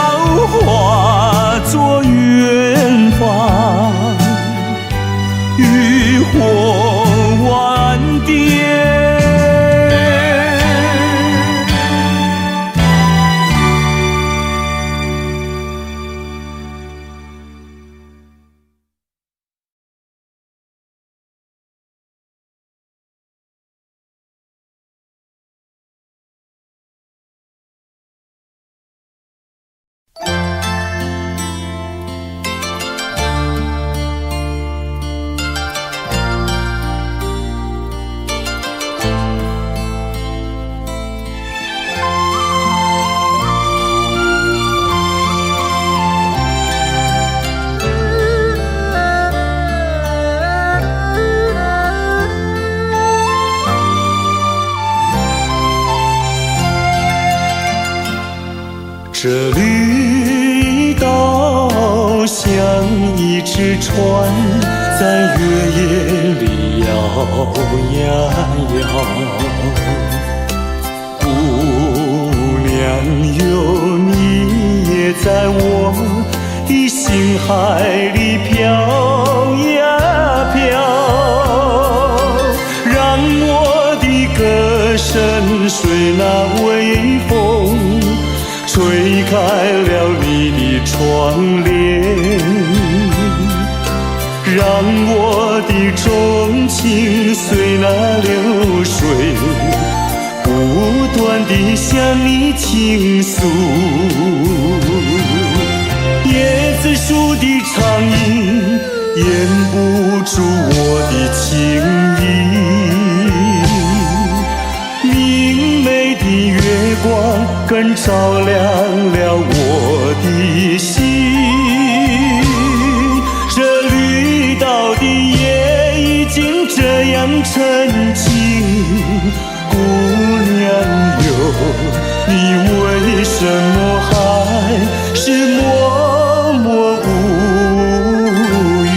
化作远方，渔火万点。这绿岛像一只船，在月夜里摇呀摇。姑娘哟，你也在我的心海里飘呀飘，让我的歌声随那微风吹开了你的窗帘，让我的钟情随那流水不断地向你倾诉。椰子树的长影掩不住我的情意，明媚的月光更照亮了我的心。这绿岛的夜已经这样沉静，姑娘哟，你为什么还是默默无语？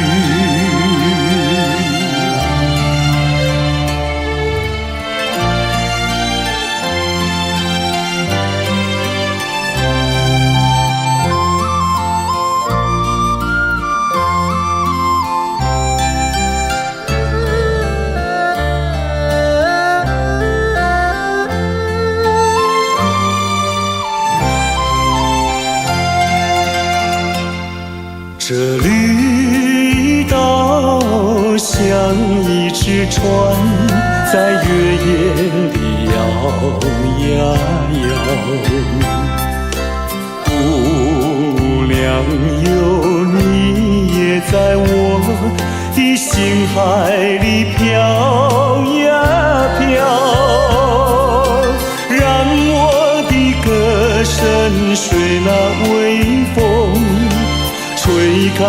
这绿岛像一只船，在月夜里摇呀摇。姑娘哟，你也在我的心海里飘呀飘，让我的歌声随那微风吹开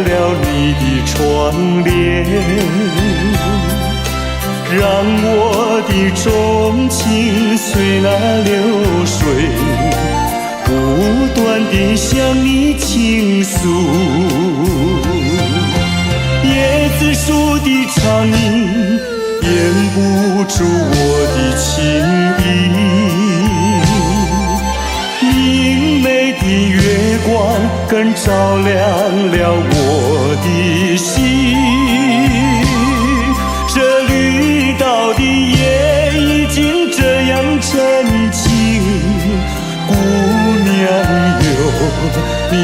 了你的窗帘，让我的钟情随那流水不断地向你倾诉。椰子树的长影掩不住我的情意，明媚的月光更照亮了我的心。这绿岛的夜已经这样沉静，姑娘哟，你